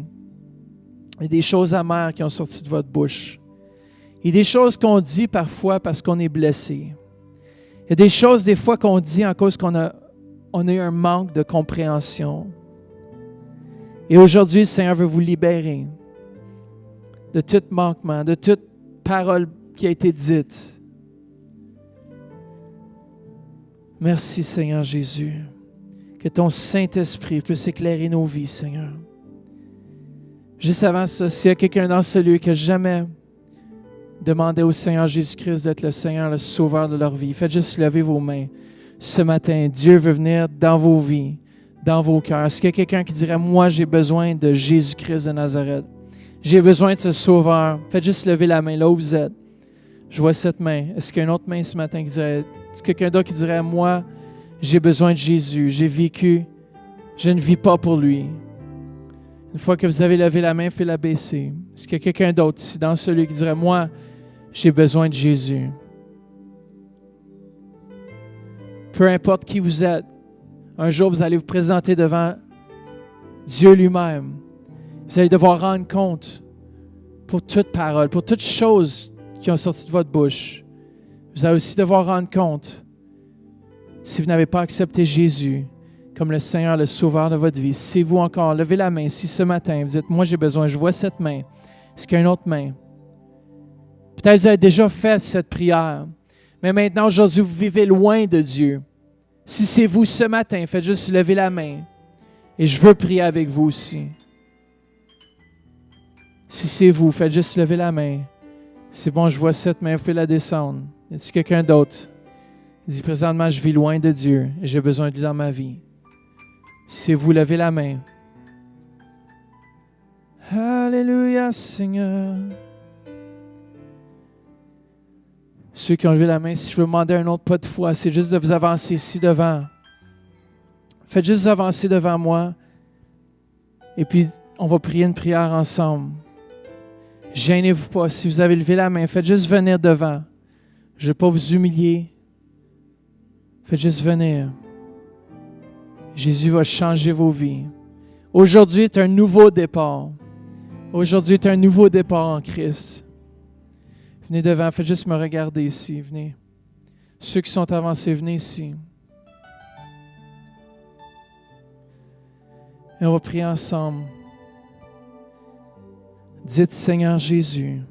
il y a des choses amères qui ont sorti de votre bouche. Il y a des choses qu'on dit parfois parce qu'on est blessé. Il y a des choses des fois qu'on dit en cause qu'on a eu un manque de compréhension. Et aujourd'hui, le Seigneur veut vous libérer de tout manquement, de toute parole qui a été dite. Merci Seigneur Jésus. Que ton Saint-Esprit puisse éclairer nos vies, Seigneur. Juste avant ça, s'il y a quelqu'un dans ce lieu qui n'a jamais demandé au Seigneur Jésus-Christ d'être le Seigneur, le Sauveur de leur vie, faites juste lever vos mains. Ce matin, Dieu veut venir dans vos vies, dans vos cœurs. Est-ce qu'il y a quelqu'un qui dirait, moi, j'ai besoin de Jésus-Christ de Nazareth. J'ai besoin de ce Sauveur. Faites juste lever la main là où vous êtes. Je vois cette main. Est-ce qu'il y a une autre main ce matin qui dirait, est-ce qu'il y a quelqu'un d'autre qui dirait, moi, j'ai besoin de Jésus. J'ai vécu. Je ne vis pas pour lui. Une fois que vous avez levé la main, faites-la baisser. Est-ce qu'il y a quelqu'un d'autre ici dans celui qui dirait, moi, j'ai besoin de Jésus. Peu importe qui vous êtes, un jour vous allez vous présenter devant Dieu lui-même. Vous allez devoir rendre compte pour toute parole, pour toute chose qui ont sorti de votre bouche. Vous allez aussi devoir rendre compte si vous n'avez pas accepté Jésus comme le Seigneur, le Sauveur de votre vie. Si vous encore, levez la main. Si ce matin, vous dites, moi j'ai besoin, je vois cette main. Est-ce qu'il y a une autre main? Peut-être que vous avez déjà fait cette prière, mais maintenant, aujourd'hui, vous vivez loin de Dieu. Si c'est vous ce matin, faites juste lever la main. Et je veux prier avec vous aussi. Si c'est vous, faites juste lever la main. C'est bon, je vois cette main, vous pouvez la descendre. Y a-t-il quelqu'un d'autre? Il dit, présentement, je vis loin de Dieu et j'ai besoin de lui dans ma vie. Si c'est vous, levez la main. Alléluia, Seigneur. Ceux qui ont levé la main, si je veux demander un autre pas de foi, c'est juste de vous avancer ici devant. Faites juste avancer devant moi. Et puis, on va prier une prière ensemble. Gênez-vous pas. Si vous avez levé la main, faites juste venir devant. Je ne vais pas vous humilier. Faites juste venir. Jésus va changer vos vies. Aujourd'hui est un nouveau départ. Aujourd'hui est un nouveau départ en Christ. Venez devant, faites juste me regarder ici. Venez. Ceux qui sont avancés, venez ici. Et on va prier ensemble. Dites, Seigneur Jésus,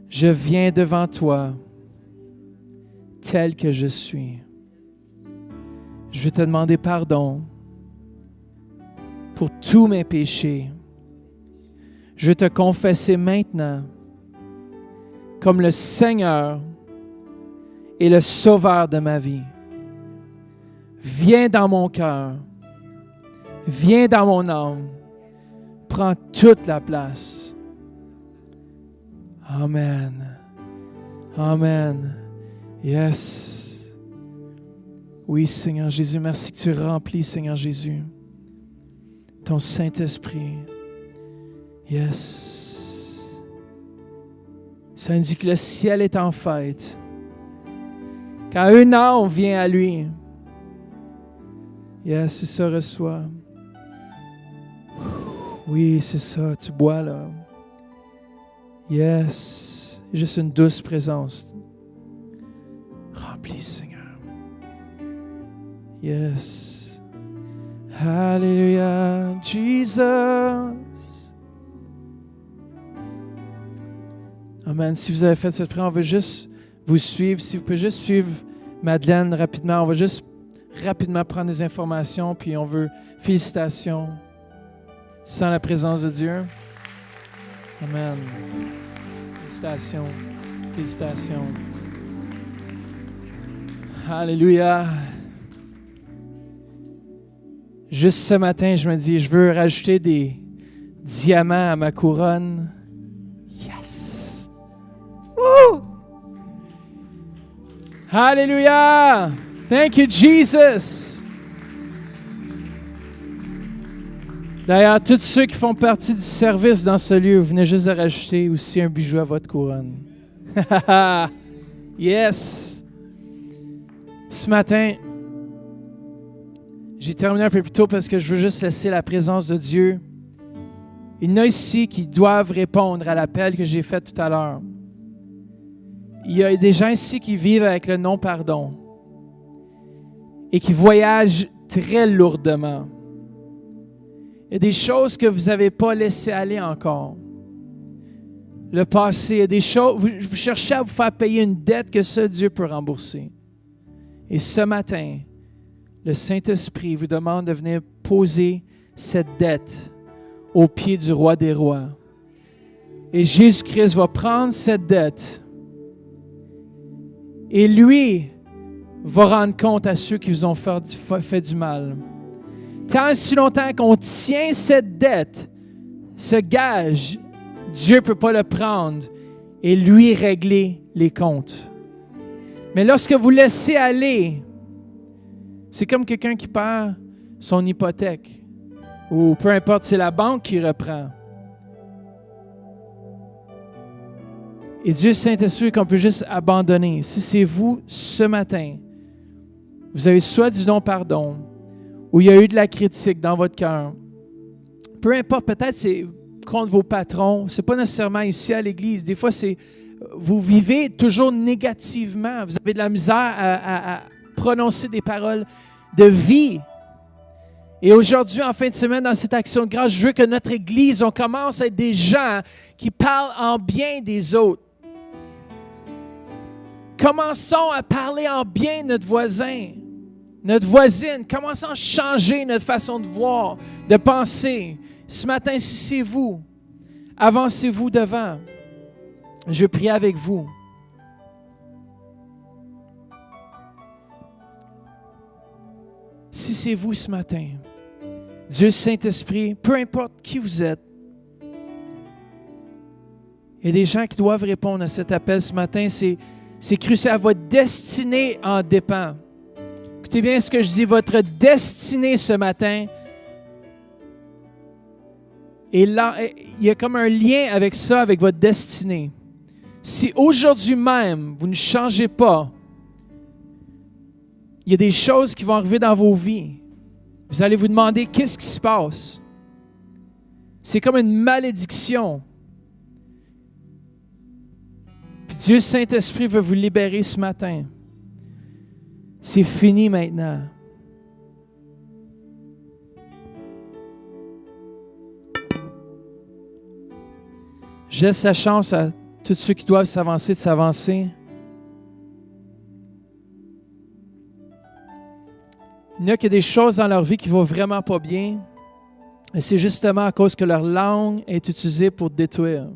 je viens devant toi tel que je suis. Je vais te demander pardon pour tous mes péchés. Je vais te confesser maintenant comme le Seigneur et le Sauveur de ma vie. Viens dans mon cœur. Viens dans mon âme. Prends toute la place. Amen. Amen. Yes. Oui, Seigneur Jésus, merci que tu remplis, Seigneur Jésus, ton Saint-Esprit. Yes. Ça nous dit que le ciel est en fête. Quand un âme vient à lui, yes, c'est ça, reçois. Oui, c'est ça, tu bois là. Yes. Juste une douce présence. Remplis, Seigneur. Yes. Hallelujah, Jesus. Amen. Si vous avez fait cette prière, on veut juste vous suivre. Si vous pouvez juste suivre Madeleine rapidement, on va juste rapidement prendre des informations, puis on veut félicitations. Sans la présence de Dieu. Amen. Félicitations. Félicitations. Alléluia. Juste ce matin, je me dis, je veux rajouter des diamants à ma couronne. Yes! Woo! Alléluia! Thank you, Jesus! D'ailleurs, tous ceux qui font partie du service dans ce lieu, vous venez juste de rajouter aussi un bijou à votre couronne. Yes! Ce matin, j'ai terminé un peu plus tôt parce que je veux juste laisser la présence de Dieu. Il y en a ici qui doivent répondre à l'appel que j'ai fait tout à l'heure. Il y a des gens ici qui vivent avec le non-pardon et qui voyagent très lourdement. Il y a des choses que vous n'avez pas laissées aller encore. Le passé, il y a des choses, vous cherchez à vous faire payer une dette que seul Dieu peut rembourser. Et ce matin, le Saint-Esprit vous demande de venir poser cette dette au pied du Roi des Rois. Et Jésus-Christ va prendre cette dette et lui va rendre compte à ceux qui vous ont fait du mal. Tant si longtemps qu'on tient cette dette, ce gage, Dieu ne peut pas le prendre et lui régler les comptes. Mais lorsque vous laissez aller, c'est comme quelqu'un qui perd son hypothèque ou peu importe, c'est la banque qui reprend. Et Dieu Saint-Esprit qu'on peut juste abandonner. Si c'est vous, ce matin, vous avez soit du non-pardon ou il y a eu de la critique dans votre cœur, peu importe, peut-être c'est contre vos patrons, c'est pas nécessairement ici à l'Église. Des fois, c'est vous vivez toujours négativement. Vous avez de la misère à prononcer des paroles de vie. Et aujourd'hui, en fin de semaine, dans cette action de grâce, je veux que notre Église, on commence à être des gens qui parlent en bien des autres. Commençons à parler en bien de notre voisin, notre voisine. Commençons à changer notre façon de voir, de penser. Ce matin, si c'est vous, avancez-vous devant. Je prie avec vous. Si c'est vous ce matin, Dieu Saint-Esprit, peu importe qui vous êtes, il y a des gens qui doivent répondre à cet appel ce matin. C'est crucial. Votre destinée en dépend. Écoutez bien ce que je dis. Votre destinée ce matin, et là, il y a comme un lien avec ça, avec votre destinée. Si aujourd'hui même, vous ne changez pas, il y a des choses qui vont arriver dans vos vies. Vous allez vous demander qu'est-ce qui se passe. C'est comme une malédiction. Puis Dieu Saint-Esprit veut vous libérer ce matin. C'est fini maintenant. Je laisse la chance à tous ceux qui doivent s'avancer de s'avancer. Il y a des choses dans leur vie qui ne vont vraiment pas bien. Et c'est justement à cause que leur langue est utilisée pour détruire.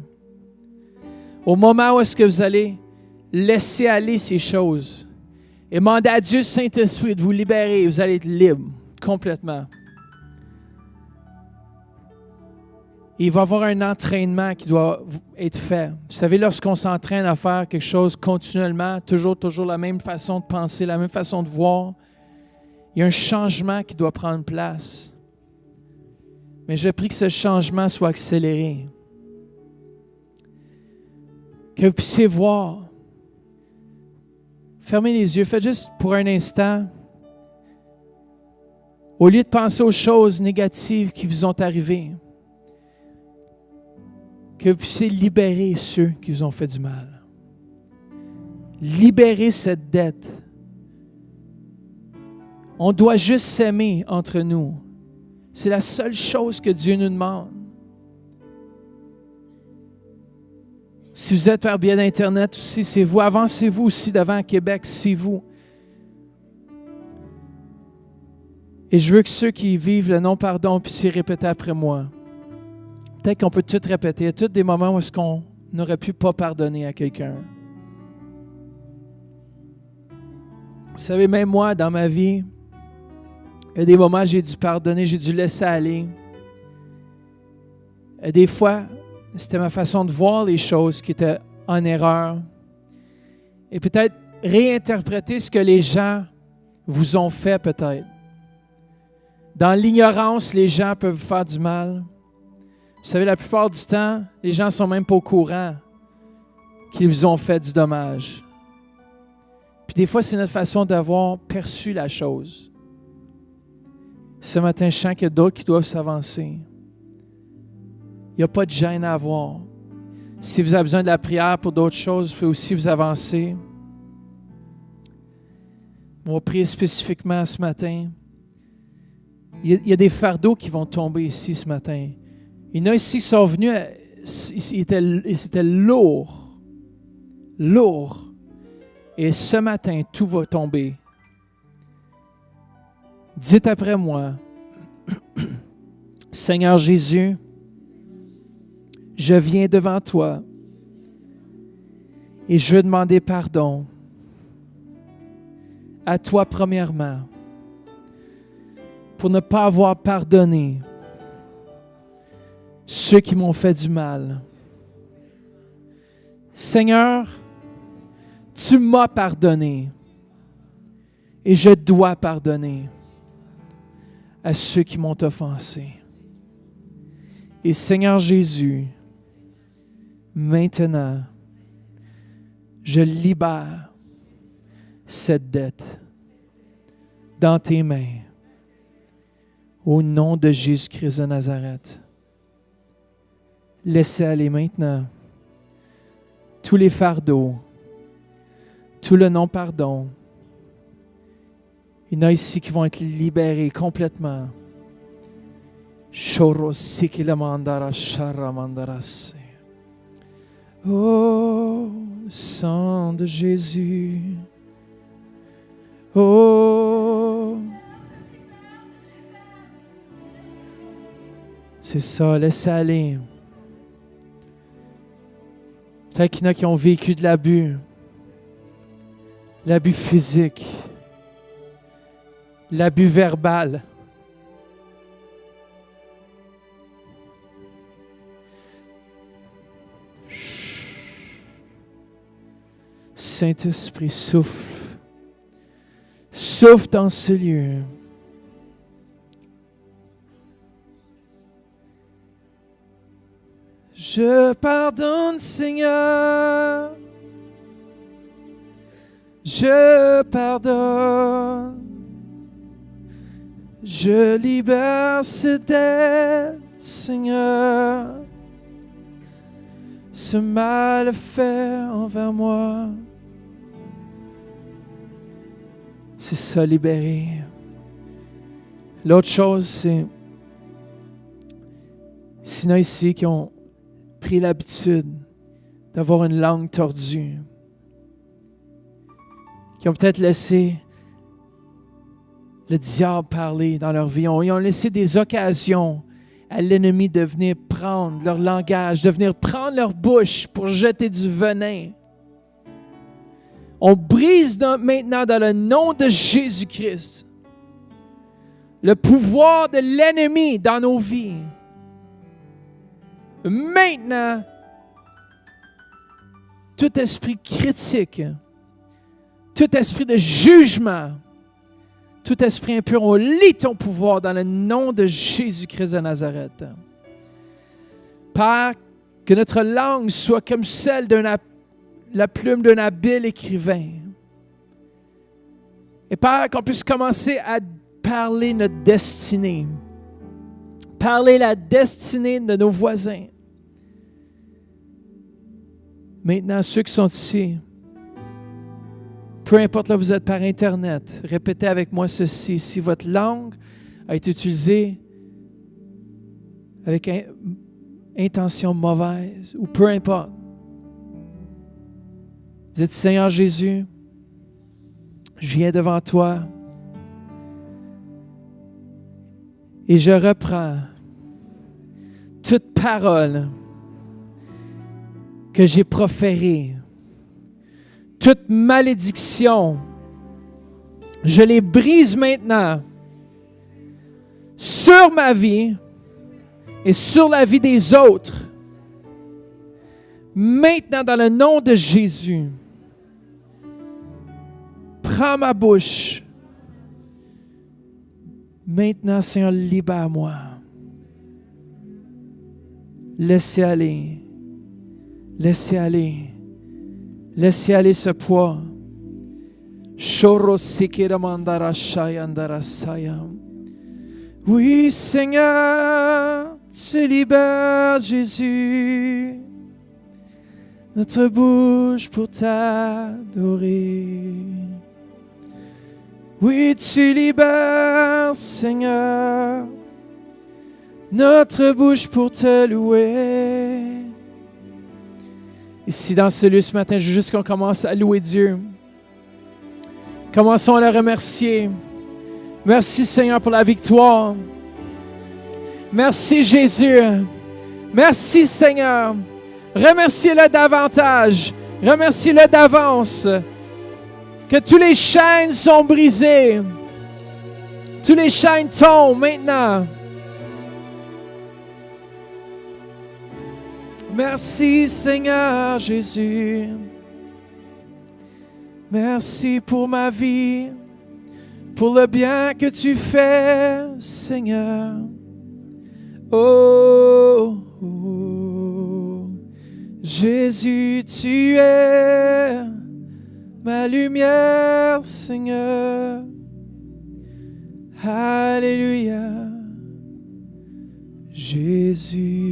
Au moment où est-ce que vous allez laisser aller ces choses et demander à Dieu Saint-Esprit de vous libérer, vous allez être libre complètement. Et il va y avoir un entraînement qui doit être fait. Vous savez, lorsqu'on s'entraîne à faire quelque chose continuellement, toujours la même façon de penser, la même façon de voir, il y a un changement qui doit prendre place. Mais je prie que ce changement soit accéléré. Que vous puissiez voir. Fermez les yeux, faites juste pour un instant. Au lieu de penser aux choses négatives qui vous ont arrivées, que vous puissiez libérer ceux qui vous ont fait du mal. Libérer cette dette. On doit juste s'aimer entre nous. C'est la seule chose que Dieu nous demande. Si vous êtes par biais d'Internet aussi, c'est vous. Avancez-vous aussi devant Québec, c'est vous. Et je veux que ceux qui vivent le non-pardon puissent répéter après moi. Peut-être qu'on peut tout répéter. Il y a tous des moments où est-ce qu'on n'aurait pu pas pardonner à quelqu'un. Vous savez, même moi, dans ma vie, il y a des moments où j'ai dû pardonner, j'ai dû laisser aller. Et des fois, c'était ma façon de voir les choses qui étaient en erreur. Et peut-être réinterpréter ce que les gens vous ont fait peut-être. Dans l'ignorance, les gens peuvent vous faire du mal. Vous savez, la plupart du temps, les gens ne sont même pas au courant qu'ils vous ont fait du dommage. Puis des fois, c'est notre façon d'avoir perçu la chose. Ce matin, je sens qu'il y a d'autres qui doivent s'avancer. Il n'y a pas de gêne à avoir. Si vous avez besoin de la prière pour d'autres choses, vous pouvez aussi vous avancer. On va prier spécifiquement ce matin. Il y a des fardeaux qui vont tomber ici ce matin. Il y en a ici qui sont venus, c'était lourd. Lourd. Et ce matin, tout va tomber. Dites après moi, Seigneur Jésus, je viens devant toi et je veux demander pardon à toi premièrement pour ne pas avoir pardonné ceux qui m'ont fait du mal. Seigneur, tu m'as pardonné et je dois pardonner à ceux qui m'ont offensé. Et Seigneur Jésus, maintenant, je libère cette dette dans tes mains. Au nom de Jésus-Christ de Nazareth. Laissez aller maintenant tous les fardeaux, tout le non-pardon. Il y en a ici qui vont être libérés complètement. Oh, le sang de Jésus. Oh, c'est ça, laissez aller. Peut-être qu'il y en a qui ont vécu de l'abus physique, l'abus verbal. Saint-Esprit, souffle. Souffle dans ce lieu. Je pardonne, Seigneur. Je pardonne. Je libère cette dette, Seigneur. Ce mal fait envers moi. C'est ça, libérer. L'autre chose, c'est s'il y en a ici qui ont pris l'habitude d'avoir une langue tordue, qui ont peut-être laissé le diable parler dans leur vie. Ils ont laissé des occasions à l'ennemi de venir prendre leur langage, de venir prendre leur bouche pour jeter du venin. On brise maintenant dans le nom de Jésus-Christ le pouvoir de l'ennemi dans nos vies. Maintenant, tout esprit critique, tout esprit de jugement, tout esprit impur, on lie ton pouvoir dans le nom de Jésus-Christ de Nazareth. Père, que notre langue soit comme celle la plume d'un habile écrivain. Et Père, qu'on puisse commencer à parler notre destinée. Parler la destinée de nos voisins. Maintenant, ceux qui sont ici, peu importe là où vous êtes par Internet, répétez avec moi ceci. Si votre langue a été utilisée avec intention mauvaise, ou peu importe, dites, Seigneur Jésus, je viens devant toi et je reprends toute parole que j'ai proférée, toute malédiction, je les brise maintenant sur ma vie et sur la vie des autres. Maintenant, dans le nom de Jésus, prends ma bouche. Maintenant, Seigneur, libère-moi. Laissez aller. Laissez aller. Laissez aller ce poids. Oui, Seigneur, tu libères Jésus. Notre bouche pour t'adorer. Oui, tu libères, Seigneur, notre bouche pour te louer. Ici dans ce lieu ce matin, je veux juste qu'on commence à louer Dieu. Commençons à le remercier. Merci Seigneur pour la victoire. Merci Jésus. Merci Seigneur. Remerciez-le davantage. Remerciez-le d'avance. Que tous les chaînes sont brisées. Tous les chaînes tombent maintenant. Merci Seigneur Jésus. Merci pour ma vie, pour le bien que tu fais, Seigneur. Oh, oh. Jésus, tu es ma lumière, Seigneur. Alléluia. Jésus.